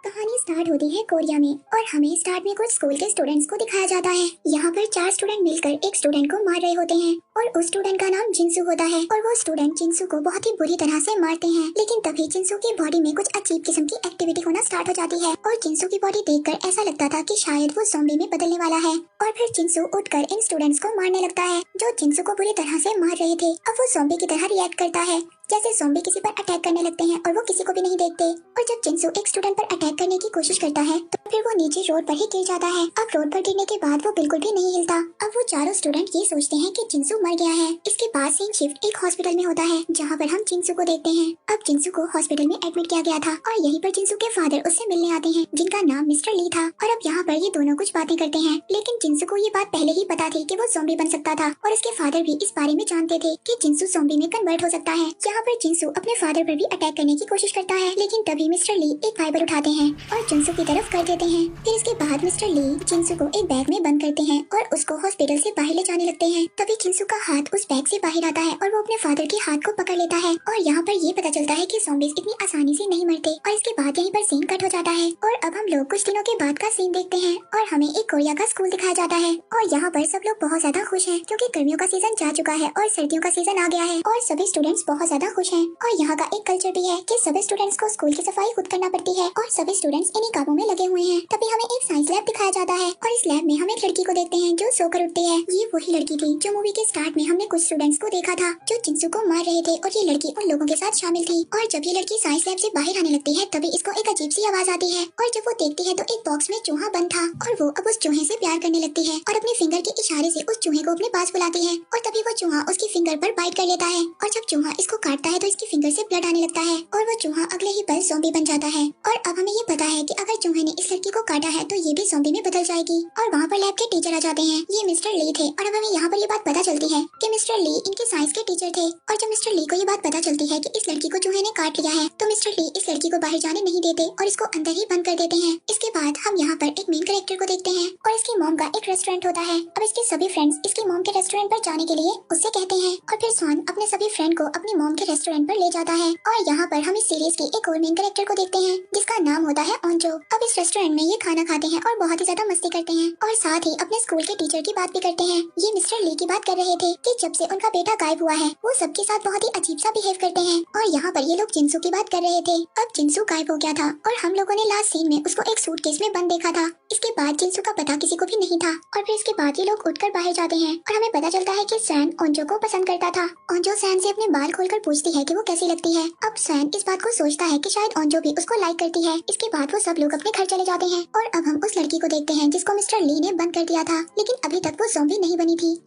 कहानी स्टार्ट होती है कोरिया में और हमें स्टार्ट में कुछ स्कूल के स्टूडेंट्स को दिखाया जाता है। यहाँ पर 4 स्टूडेंट मिलकर एक स्टूडेंट को मार रहे होते हैं और उस स्टूडेंट का नाम जिनसू होता है और वो स्टूडेंट जिनसू को बहुत ही बुरी तरह से मारते हैं। लेकिन तभी जिनसू की बॉडी में कुछ अजीब किस्म की एक्टिविटी होना स्टार्ट हो जाती है और जिनसू की बॉडी देखकर ऐसा लगता था कि शायद वो ज़ॉम्बी में बदलने वाला है। और फिर जिनसू उठकर इन स्टूडेंट्स को मारने लगता है जो जिनसू को बुरी तरह से मार रहे थे। अब वो ज़ॉम्बी की तरह रिएक्ट करता है, जैसे ज़ॉम्बी किसी पर अटैक करने लगते हैं और वो किसी को भी नहीं देखते। और जब जिनसू एक स्टूडेंट पर अटैक करने की कोशिश करता है तो फिर वो नीचे रोड पर ही गिर जाता है। अब रोड पर गिरने के बाद वो बिल्कुल भी नहीं हिलता। अब वो चारों स्टूडेंट ये सोचते हैं कि जिनसू मर गया है। इसके बाद सीन शिफ्ट एक हॉस्पिटल में होता है जहाँ पर हम जिनसू को देखते हैं। अब जिनसू को हॉस्पिटल में एडमिट किया गया था और यहीं पर जिनसू के फादर उससे मिलने आते हैं जिनका नाम मिस्टर ली था। और अब यहाँ पर ये दोनों कुछ बातें करते हैं, लेकिन जिनसू को ये बात पहले ही पता थी कि वो ज़ॉम्बी बन सकता था और उसके फादर भी इस बारे में जानते थे कि जिनसू ज़ॉम्बी में कन्वर्ट हो सकता है। यहाँ पर जिनसू अपने फादर पर भी अटैक करने की कोशिश करता है, लेकिन तभी मिस्टर ली एक फाइबर उठाते हैं और जिनसू की तरफ कर देते हैं। फिर इसके बाद मिस्टर ली जिनसू को एक बैग में बंद करते हैं और उसको हॉस्पिटल से बाहर ले जाने लगते हैं। तभी जिनसू का हाथ उस बैग से बाहर आता है और वो अपने फादर के हाथ को पकड़ लेता है। और यहाँ पर ये पता चलता है कि ज़ॉम्बीज़ इतनी आसानी से नहीं मरते। और इसके बाद यहीं पर सीन कट हो जाता है और अब हम लोग कुछ दिनों के बाद का सीन देखते हैं और हमें एक कोरिया का स्कूल दिखाया जाता है। और यहाँ पर सब लोग बहुत ज्यादा खुश हैं क्योंकि गर्मियों का सीजन जा चुका है और सर्दियों का सीजन आ गया है और सभी स्टूडेंट्स बहुत ज्यादा खुश हैं। और यहाँ का एक कल्चर भी है कि सभी स्टूडेंट्स को स्कूल की सफाई खुद करना पड़ती है और सभी स्टूडेंट्स इन्हीं कामों में लगे हुए हैं। तभी हमें एक साइंस लैब दिखाया जाता है और इस लैब में हम एक लड़की को देखते हैं जो सोकर उठती है। ये वही लड़की थी जो मूवी के स्टार्ट में हमने कुछ स्टूडेंट्स को देखा था जो जिनसू को मार रहे थे और ये लड़की उन लोगों के साथ शामिल थी। और जब ये लड़की साइंस लैब से बाहर आने लगती है तभी इसको एक अजीब सी आवाज आती है और जब वो देखती है तो एक बॉक्स में चूहा बंद था और वो अब उस चूहे से प्यार करने लगती है और अपने फिंगर के इशारे से उस चूहे को अपने पास बुलाती है। और तभी वो चूहा उसकी फिंगर पर बाइट कर लेता है और जब चूहा इसको काटता है तो इसकी फिंगर से ब्लड आने लगता है और वो चूहा अगले ही पल ज़ॉम्बी बन जाता है। और अब हमें ये पता है कि अगर चूहे ने इस लड़की को काटा है तो ये भी ज़ॉम्बी में बदल जाएगी। और वहाँ पर लैब के टीचर आ जाते हैं, ये मिस्टर ली थे। और अब हमें यहाँ पर ये बात पता चलती है कि मिस्टर ली इनके साइंस के टीचर थे। और जब मिस्टर ली को ये बात पता चलती है कि इस लड़की को चूहे ने काट लिया है तो मिस्टर ली इस लड़की को बाहर जाने नहीं देते और इसको अंदर ही बंद कर देते हैं। इसके बाद हम यहाँ पर एक मेन कैरेक्टर को देखते हैं और इसकी मॉम का एक रेस्टोरेंट होता है। अब इसके सभी फ्रेंड्स इसकी मॉम के रेस्टोरेंट पर जाने के लिए उससे कहते हैं और फिर स्वान अपने सभी फ्रेंड को अपनी मॉम के रेस्टोरेंट पर ले जाता है। और यहाँ पर हम इस सीरीज के एक और मेन कैरेक्टर को देखते हैं जिसका नाम होता है ओंजो। अब इस रेस्टोरेंट में ये खाना खाते हैं और बहुत ही ज्यादा मस्ती करते हैं और साथ ही अपने स्कूल के टीचर की बात भी करते हैं। ये मिस्टर ली की बात कर रहे थे कि जब से उनका बेटा गायब हुआ है वो सबके साथ बहुत ही अजीब सा बिहेव करते हैं। और यहाँ पर ये लोग जिनसू की बात कर रहे थे। अब जिनसू गायब हो गया था और हम लोगों ने लास्ट सीन में उसको एक सूटकेस में बंद देखा था। इसके बाद जिनसू का पता किसी को भी नहीं था और फिर इसके बाद ये लोग उठकर बाहर जाते हैं और हमें पता चलता है कि सैन ओंजो को पसंद करता था। ओंजो सैन से अपने बाल खोलकर पूछती है कि वो कैसी लगती है। अब सैन इस बात को सोचता है कि शायद ओंजो भी उसको लाइक करती है। इसके बाद वो सब लोग अपने घर चले जाते हैं और अब हम उस लड़की को देखते हैं जिसको मिस्टर ली ने बंद कर दिया था, लेकिन अभी तक वो ज़ॉम्बी नहीं बनी थी।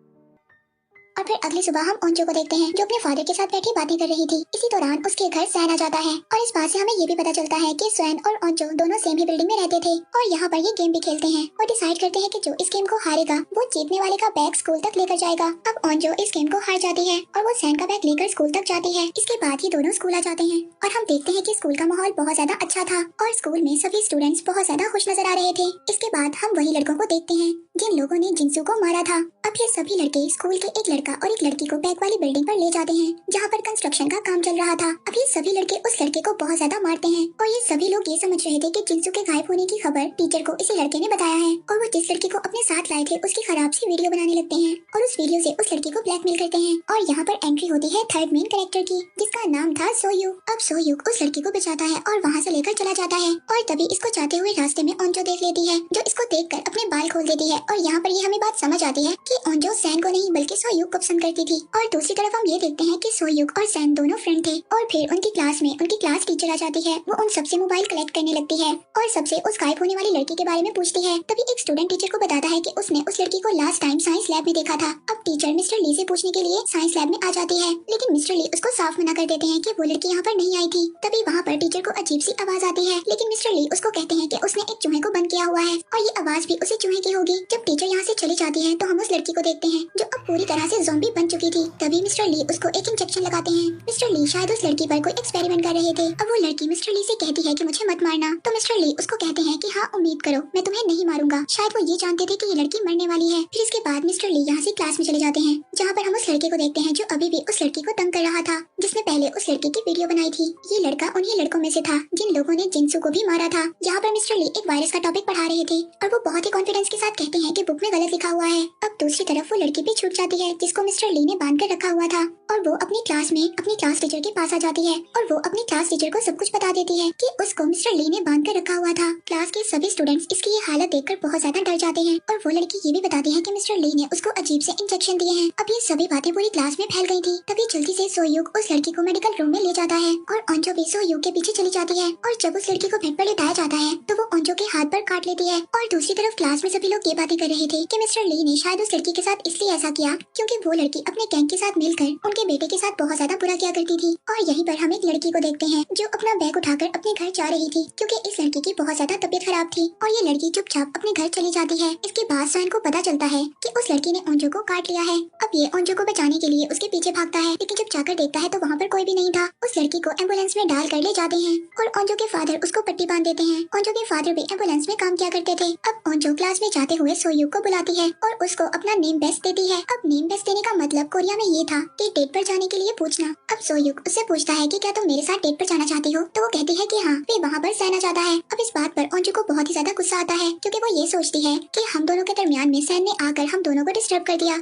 और फिर अगली सुबह हम ओंजो को देखते हैं जो अपने फादर के साथ बैठी बातें कर रही थी। इसी दौरान उसके घर सैन आ जाता है और इस बात से हमें ये भी पता चलता है कि सैन और ओंजो दोनों सेम ही बिल्डिंग में रहते थे और यहाँ पर ये गेम भी खेलते हैं और डिसाइड करते हैं कि जो इस गेम को हारेगा वो जीतने वाले का बैग स्कूल तक लेकर जाएगा। अब ओंजो इस गेम को हार जाती है और वो सैन का बैग लेकर स्कूल तक जाती है। इसके बाद ये दोनों स्कूल आ जाते हैं और हम देखते हैं कि स्कूल का माहौल बहुत ज्यादा अच्छा था और स्कूल में सभी स्टूडेंट्स बहुत ज्यादा खुश नजर आ रहे थे। इसके बाद हम वही लड़कों को देखते हैं जिन लोगों ने जिनसू को मारा था। अब ये सभी लड़के स्कूल के एक लड़का और एक लड़की को बैग वाली बिल्डिंग पर ले जाते हैं जहाँ पर कंस्ट्रक्शन का काम चल रहा था। अब ये सभी लड़के उस लड़के को बहुत ज्यादा मारते हैं और ये सभी लोग ये समझ रहे थे कि जिनसू के गायब होने की खबर टीचर को इसी लड़के ने बताया है और वो जिस लड़की को अपने साथ लाए थे उसकी खराब सी वीडियो बनाने लगते हैं और उस वीडियो से उस लड़की को ब्लैकमेल करते हैं। और यहाँ पर एंट्री होती है थर्ड मेन कैरेक्टर की जिसका नाम था सोयुक। अब सोयुक उस लड़की को बचाता है और वहाँ से लेकर चला जाता है और तभी इसको जाते हुए रास्ते में ओंजो देख लेती है जो इसको देखकर अपने बाल खोल देती है। और यहाँ पर ये हमें बात समझ आती है कि ओंजो सैन को नहीं बल्कि सोयुक को पसंद करती थी। और दूसरी तरफ हम ये देखते हैं कि सोयुक और सैन दोनों फ्रेंड थे और फिर उनकी क्लास में उनकी क्लास टीचर आ जाती है। वो उन सबसे मोबाइल कलेक्ट करने लगती है और सबसे उस गायब होने वाली लड़की के बारे में पूछती है। तभी एक स्टूडेंट टीचर को बताता है कि उसने उस लड़की को लास्ट टाइम साइंस लैब में देखा था। अब टीचर मिस्टर ली से पूछने के लिए साइंस लैब में आ जाती है, लेकिन मिस्टर ली उसको साफ मना कर देते हैं कि वो लड़की यहाँ पर नहीं आई थी। तभी वहाँ पर टीचर को अजीब सी आवाज आती है, लेकिन मिस्टर ली उसको कहते हैं कि उसने एक चूहे को बंद किया हुआ है और ये आवाज भी उसी चूहे की होगी। जब टीचर यहाँ से चली जाती है तो हम उस लड़की को देखते हैं जो अब पूरी तरह से ये ज़ॉम्बी बन चुकी थी। तभी मिस्टर ली उसको एक इंजेक्शन लगाते हैं। मिस्टर ली शायद उस लड़की पर कोई एक्सपेरिमेंट कर रहे थे। अब वो लड़की मिस्टर ली से कहती है कि मुझे मत मारना, तो मिस्टर ली उसको कहते हैं कि हाँ उम्मीद करो, मैं तुम्हें नहीं मारूंगा। शायद वो ये जानते थे कि ये लड़की मरने वाली है। फिर इसके बाद मिस्टर ली यहाँ से क्लास में चले जाते हैं, जहाँ पर हम उस लड़के को देखते हैं जो अभी भी उस लड़की को तंग कर रहा था, जिसने पहले उस लड़की की वीडियो बनाई थी। ये लड़का उन्हीं लड़कों में से था जिन लोगों ने जिंसू को भी मारा था। यहाँ पर मिस्टर ली एक वायरस का टॉपिक पढ़ा रहे थे और वो बहुत ही कॉन्फिडेंस के साथ कहते हैं कि बुक में गलत लिखा हुआ है। अब दूसरी तरफ वो लड़की भी छूट जाती है जिसको मिस्टर ली ने बांध कर रखा हुआ था, और वो अपनी क्लास में अपनी क्लास टीचर के पास आ जाती है और वो अपनी क्लास टीचर को सब कुछ बता देती है कि उसको मिस्टर ली ने बांध कर रखा हुआ था। क्लास के सभी स्टूडेंट्स इसकी ये हालत देखकर बहुत ज्यादा डर जाते हैं और वो लड़की ये भी बताती है कि मिस्टर ली ने उसको अजीब से इंजेक्शन दिए हैं। अब ये सभी बातें पूरी क्लास में फैल गई थी। तभी जल्दी से सोयूक उस लड़की को मेडिकल रूम में ले जाता है और ओंजो भी सोयूक के पीछे चली जाती है, और जब उस लड़की को बेड पर लेटाया जाता है तो वो ओंजो के हाथ पर काट लेती है। और दूसरी तरफ क्लास में सभी लोग ये बातें कर रहे थे कि मिस्टर ली ने शायद उस लड़की के साथ इसलिए ऐसा किया क्योंकि वो लड़की अपने गैंग के साथ मिलकर उनके बेटे के साथ बहुत ज्यादा बुरा किया करती थी। और यहीं पर हम एक लड़की को देखते हैं जो अपना बैग उठाकर अपने घर जा रही थी क्योंकि इस लड़की की बहुत ज्यादा तबीयत खराब थी, और ये लड़की चुपचाप अपने घर चली जाती है। इसके बाद सैन को पता चलता है कि उस लड़की ने ओंजो को काट लिया है। अब ये ओंजो को बचाने के लिए उसके पीछे भागता है, लेकिन जब जाकर देखता है तो वहाँ पर कोई भी नहीं था। उस लड़की को एम्बुलेंस में डाल कर ले जाते हैं और ओंजो के फादर उसको पट्टी बांध देते हैं। ओंजो के फादर भी एम्बुलेंस में काम किया करते थे। अब ओंजो क्लास में जाते हुए सोयूक को बुलाती है और उसको अपना नेम बेस्ट देती है। अब नेम बेस्ट देने का मतलब कोरिया में ये था कि डेट पर जाने के लिए पूछना। अब सोयूक उससे पूछता है कि क्या तुम मेरे साथ डेट पर जाना चाहती हो, तो वो कहती है कि हाँ। वे वहाँ पर सहना चाहता है। अब इस बात पर ओंजो को बहुत ही ज्यादा गुस्सा आता है क्योंकि वो ये सोचती है कि हम दोनों के दरमियान में सैन ने आकर हम दोनों को डिस्टर्ब कर दिया।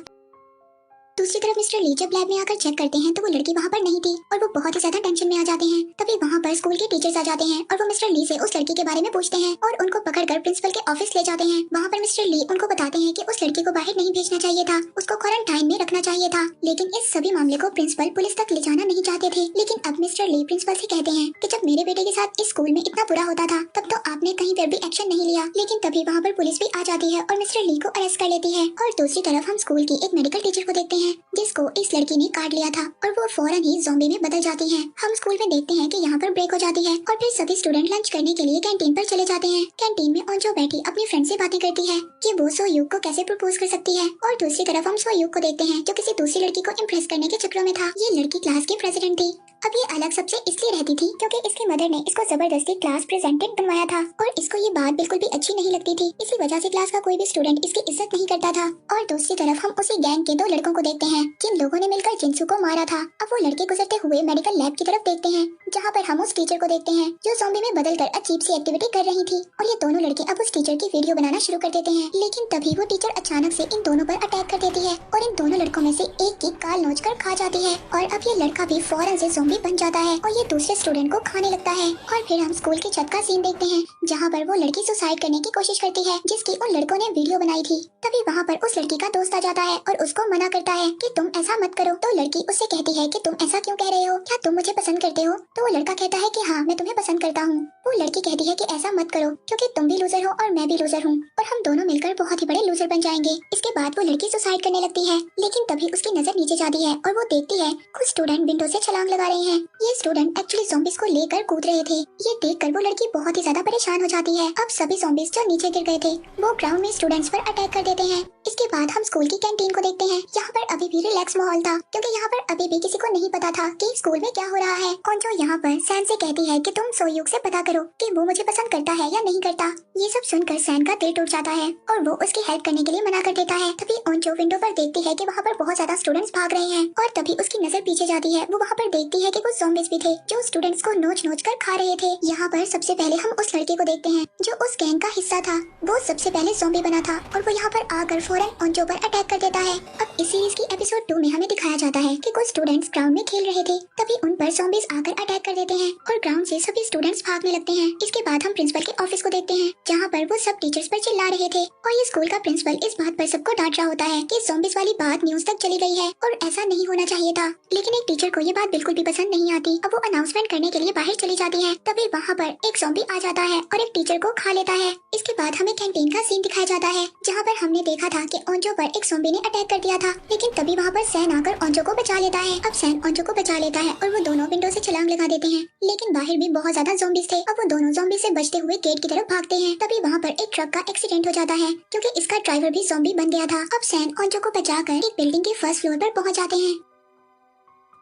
दूसरी तरफ मिस्टर ली जब लैब में आकर चेक करते हैं तो वो लड़की वहाँ पर नहीं थी और वो बहुत ही ज्यादा टेंशन में आ जाते हैं। तभी वहाँ पर स्कूल के टीचर्स आ जाते हैं और वो मिस्टर ली से उस लड़की के बारे में पूछते हैं और उनको पकड़कर प्रिंसिपल के ऑफिस ले जाते हैं। वहाँ पर मिस्टर ली उनको बताते हैं कि उस लड़की को बाहर नहीं भेजना चाहिए था, उसको क्वारंटाइन में रखना चाहिए था, लेकिन इस सभी मामले को प्रिंसिपल पुलिस तक ले जाना नहीं चाहते थे। लेकिन अब मिस्टर ली प्रिंसिपल से कहते हैं कि जब मेरे बेटे के साथ इस स्कूल में इतना बुरा होता था तब तो आपने कहीं पर भी एक्शन नहीं लिया। लेकिन तभी वहाँ पर पुलिस भी आ जाती है और मिस्टर ली को अरेस्ट कर लेती है। और दूसरी तरफ हम स्कूल की एक मेडिकल टीचर को देखते हैं जिसको इस लड़की ने काट लिया था और वो फौरन ही ज़ॉम्बी में बदल जाती है। हम स्कूल में देखते हैं कि यहाँ पर ब्रेक हो जाती है और फिर सभी स्टूडेंट लंच करने के लिए कैंटीन पर चले जाते हैं। कैंटीन में ओंजो बैठी अपनी फ्रेंड से बातें करती है कि वो सोयूक को कैसे प्रपोज कर सकती है, और दूसरी तरफ हम सोयूक को देखते हैं जो किसी दूसरी लड़की को इम्प्रेस करने के चक्रों में था। ये लड़की क्लास की प्रेसिडेंट थी। अब ये अलग सबसे इसलिए रहती थी क्योंकि इसकी मदर ने इसको जबरदस्ती क्लास प्रेजेंटेंट बनवाया था और इसको ये बात बिल्कुल भी अच्छी नहीं लगती थी। इसी वजह से क्लास का कोई भी स्टूडेंट इसकी इज्जत नहीं करता था। और दूसरी तरफ हम उसी गैंग के दो लड़कों को देखते हैं जिन लोगों ने मिलकर जिंसू को मारा था। अब वो लड़के गुजरते हुए मेडिकल लैब की तरफ देखते हैं जहाँ पर हम उस टीचर को देखते हैं जो ज़ॉम्बी में बदलकर अजीब सी एक्टिविटी कर रही थी, और ये दोनों लड़के अब उस टीचर की वीडियो बनाना शुरू कर देते हैं। लेकिन तभी वो टीचर अचानक से इन दोनों पर अटैक कर देती है और इन दोनों लड़कों में से एक की काल नोच कर खा जाती है, और अब ये लड़का भी फौरन से ज़ॉम्बी बन जाता है और ये दूसरे स्टूडेंट को खाने लगता है। और फिर हम स्कूल की छत का सीन देखते हैं जहाँ पर वो लड़की सुसाइड करने की कोशिश करती है जिसकी उन लड़कों ने वीडियो बनाई थी। तभी वहाँ पर उस लड़की का दोस्त आ जाता है और उसको मना करता है कि तुम ऐसा मत करो। तो लड़की उससे कहती है कि तुम ऐसा क्यों कह रहे हो, क्या तुम मुझे पसंद करते हो? तो वो लड़का कहता है कि हाँ मैं तुम्हें पसंद करता हूँ। वो लड़की कहती है कि ऐसा मत करो क्योंकि तुम भी लूजर हो और मैं भी लूजर हूँ और हम दोनों मिलकर बहुत ही बड़े लूजर बन जाएंगे। इसके बाद वो लड़की सुसाइड करने लगती है, लेकिन तभी उसकी नजर नीचे जाती है और वो देखती है कुछ स्टूडेंट विंडो से छलांग लगा रहे हैं। ये स्टूडेंट एक्चुअली ज़ॉम्बीज को लेकर कूद रहे थे। ये देखकर वो लड़की बहुत ही ज्यादा परेशान हो जाती है। अब सभी ज़ॉम्बीज जो नीचे गिर गए थे वो ग्राउंड में स्टूडेंट्स पर अटैक कर देते हैं। इसके बाद हम स्कूल की कैंटीन को देखते हैं। यहाँ पर अभी भी रिलैक्स माहौल था क्योंकि यहाँ पर अभी भी किसी को नहीं पता था कि स्कूल में क्या हो रहा है। और जो यहाँ पर सैन से कहती है कि तुम सोयूक से पता करो कि वो मुझे पसंद करता है या नहीं करता। ये सब सुनकर सैन का दिल टूट जाता है और वो उसकी हेल्प करने के लिए मना कर देता है। तभी ओंजो विंडो पर देखती है कि वहाँ पर बहुत ज्यादा स्टूडेंट्स भाग रहे हैं और तभी उसकी नजर पीछे जाती है। वो वहाँ पर देखती है कि कुछ ज़ॉम्बीज भी थे जो स्टूडेंट्स को नोच नोच कर खा रहे थे। यहाँ पर सबसे पहले हम उस लड़के को देखते हैं जो उस गैंग का हिस्सा था। वो सबसे पहले ज़ॉम्बी बना था और वो यहाँ पर आकर फौरन ओंजो पर अटैक कर देता है। अब इस सीरीज की एपिसोड 2 में हमें दिखाया जाता है कि कुछ स्टूडेंट्स ग्राउंड में खेल रहे थे, तभी उन पर ज़ॉम्बीज आकर अटैक कर देते हैं और ग्राउंड से सभी स्टूडेंट्स भागने लगते हैं। इसके बाद हम प्रिंसिपल के ऑफिस को देखते हैं जहाँ पर वो सब टीचर्स पर चिल्ला रहे थे और ये स्कूल का प्रिंसिपल इस बात पर सबको डांट रहा होता है कि ज़ॉम्बीज वाली बात न्यूज तक चली गई है और ऐसा नहीं होना चाहिए था। लेकिन एक टीचर को ये बात बिल्कुल भी पसंद नहीं आती। अब वो अनाउंसमेंट करने के लिए बाहर चली जाती है। तभी वहाँ पर एक ज़ॉम्बी आ जाता है और एक एक टीचर को खा लेता है। इसके बाद हमें कैंटीन का सीन दिखाया जाता है, जहाँ पर हमने देखा था कि ओंजो पर एक ज़ॉम्बी ने अटैक कर दिया था, लेकिन तभी वहाँ पर सैन आकर ओंजो को बचा लेता है। अब सैन ओंजो को बचा लेता है और वो दोनों विंडो से छलांग लगा देते हैं, लेकिन बाहर भी बहुत ज्यादा ज़ॉम्बीज थे। अब वो दोनों ज़ॉम्बी से बचते हुए गेट की तरफ भागते हैं। तभी वहाँ पर एक ट्रक का एक्सीडेंट हो जाता है, क्योंकि इसका ड्राइवर भी ज़ॉम्बी बन गया था। अब सैन ओंजो को बचाकर एक बिल्डिंग के फर्स्ट फ्लोर पर पहुँच जाते हैं।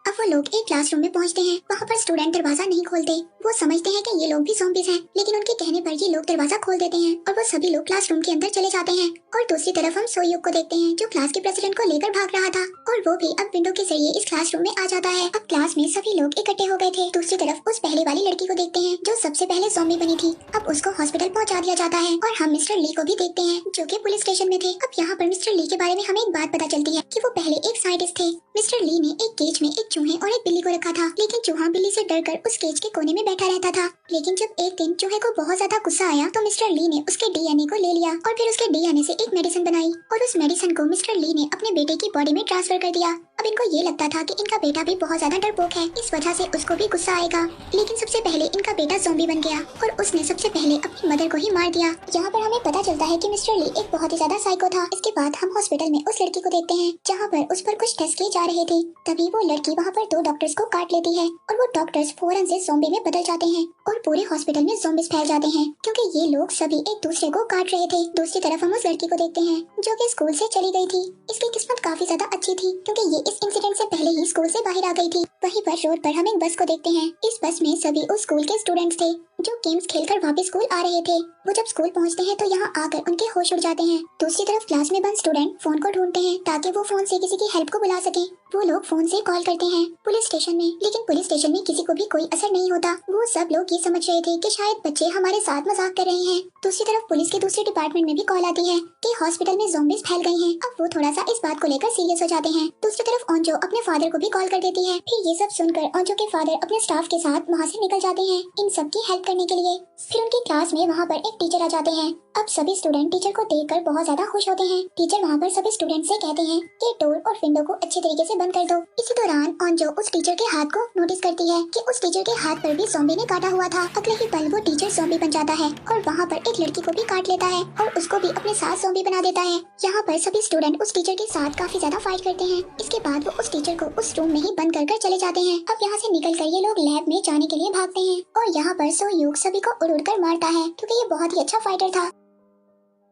अब वो लोग एक क्लासरूम में पहुंचते हैं। वहाँ पर स्टूडेंट दरवाजा नहीं खोलते। वो समझते हैं कि ये लोग भी ज़ॉम्बीज हैं, लेकिन उनके कहने पर ये लोग दरवाजा खोल देते हैं और वो सभी लोग क्लासरूम के अंदर चले जाते हैं। और दूसरी तरफ हम सोयुक को देखते हैं, जो क्लास के प्रेसिडेंट को लेकर भाग रहा था, और वो भी अब विंडो के जरिए इस क्लासरूम में आ जाता है। अब क्लास में सभी लोग इकट्ठे हो गए थे। दूसरी तरफ उस पहले वाली लड़की को देखते हैं, जो सबसे पहले ज़ॉम्बी बनी थी। अब उसको हॉस्पिटल पहुंचा दिया जाता है। और हम मिस्टर ली को भी देखते हैं, जो कि पुलिस स्टेशन में थे। अब यहाँ पर मिस्टर ली के बारे में हमें एक बात पता चलती है कि वो पहले एक साइंटिस्ट थे। मिस्टर ली ने एक केज में एक चूहे और एक बिल्ली को रखा था, लेकिन चूहा बिल्ली से डरकर उस केज के कोने में बैठा रहता था। लेकिन जब एक दिन चूहे को बहुत ज्यादा गुस्सा आया, तो मिस्टर ली ने उसके डीएनए को ले लिया और फिर उसके डीएनए से एक मेडिसिन बनाई, और उस मेडिसिन को मिस्टर ली ने अपने बेटे की बॉडी में ट्रांसफर कर दिया। अब इनको ये लगता था कि इनका बेटा भी बहुत ज्यादा डरपोक है, इस वजह से उसको भी गुस्सा आएगा। लेकिन सबसे पहले इनका बेटा ज़ॉम्बी बन गया और उसने सबसे पहले अपनी मदर को ही मार दिया। यहाँ पर हमें पता चलता है कि मिस्टर ली एक बहुत ही ज्यादा साइको था। इसके बाद हम हॉस्पिटल में उस लड़की को देखते हैं, जहाँ पर उस पर कुछ टेस्ट किए जा रहे थे। तभी वो लड़की वहाँ पर दो डॉक्टर्स को काट लेती है और वो डॉक्टर्स फौरन से ज़ॉम्बी में बदल जाते हैं और पूरे हॉस्पिटल में ज़ॉम्बीज फैल जाते हैं, क्योंकि ये लोग सभी एक दूसरे को काट रहे थे। दूसरी तरफ हम उस लड़की को देखते हैं, जो कि स्कूल से चली गई थी। इसकी किस्मत काफी ज्यादा अच्छी थी, क्योंकि ये इस इंसिडेंट से पहले ही स्कूल से बाहर आ गई थी। वहीं पर रोड पर हम एक बस को देखते हैं। इस बस में सभी उस स्कूल के स्टूडेंट्स थे, जो गेम्स खेलकर वापस स्कूल आ रहे थे। वो जब स्कूल पहुंचते हैं तो यहाँ आकर उनके होश उड़ जाते हैं। दूसरी तरफ क्लास में बंद स्टूडेंट फोन को ढूंढते हैं, ताकि वो फोन से किसी की हेल्प को बुला सके। वो लोग फोन से कॉल करते हैं पुलिस स्टेशन में, लेकिन पुलिस स्टेशन में किसी को भी कोई असर नहीं होता। वो सब लोग ये समझ रहे थे कि शायद बच्चे हमारे साथ मजाक कर रहे हैं। दूसरी तरफ पुलिस के दूसरे डिपार्टमेंट में भी कॉल आती है कि हॉस्पिटल में ज़ॉम्बीज फैल गई हैं। अब वो थोड़ा सा इस बात को लेकर सीरियस हो जाते हैं। दूसरी तरफ ओंजो अपने फादर को भी कॉल कर देती है। फिर ये सब सुनकर ओंजो के फादर अपने स्टाफ के साथ वहाँ से निकल जाते हैं इन सब की हेल्प करने के लिए। फिर उनकी क्लास में वहाँ पर एक टीचर आ जाते हैं। अब सभी स्टूडेंट टीचर को देखकर बहुत ज्यादा खुश होते हैं। टीचर वहाँ पर सभी स्टूडेंट से कहते हैं कि डोर और विंडो को अच्छे तरीके से बंद कर दो। इसी दौरान ओंजो उस टीचर के हाथ को नोटिस करती है कि उस टीचर के हाथ पर भी ज़ॉम्बी ने काटा हुआ था। अगले ही पल वो टीचर ज़ॉम्बी बन जाता है और वहाँ पर एक लड़की को भी काट लेता है और उसको भी अपने साथ ज़ॉम्बी बना देता है। यहाँ पर सभी स्टूडेंट उस टीचर के साथ काफी ज्यादा फाइट करते हैं। इसके बाद वो उस टीचर को उस रूम में ही बंद कर चले जाते हैं। अब यहाँ से निकल कर ये लोग लैब में जाने के लिए भागते हैं और यहाँ पर सोयूक सभी को उड़ कर मारता है, क्योंकि ये बहुत ही अच्छा फाइटर था।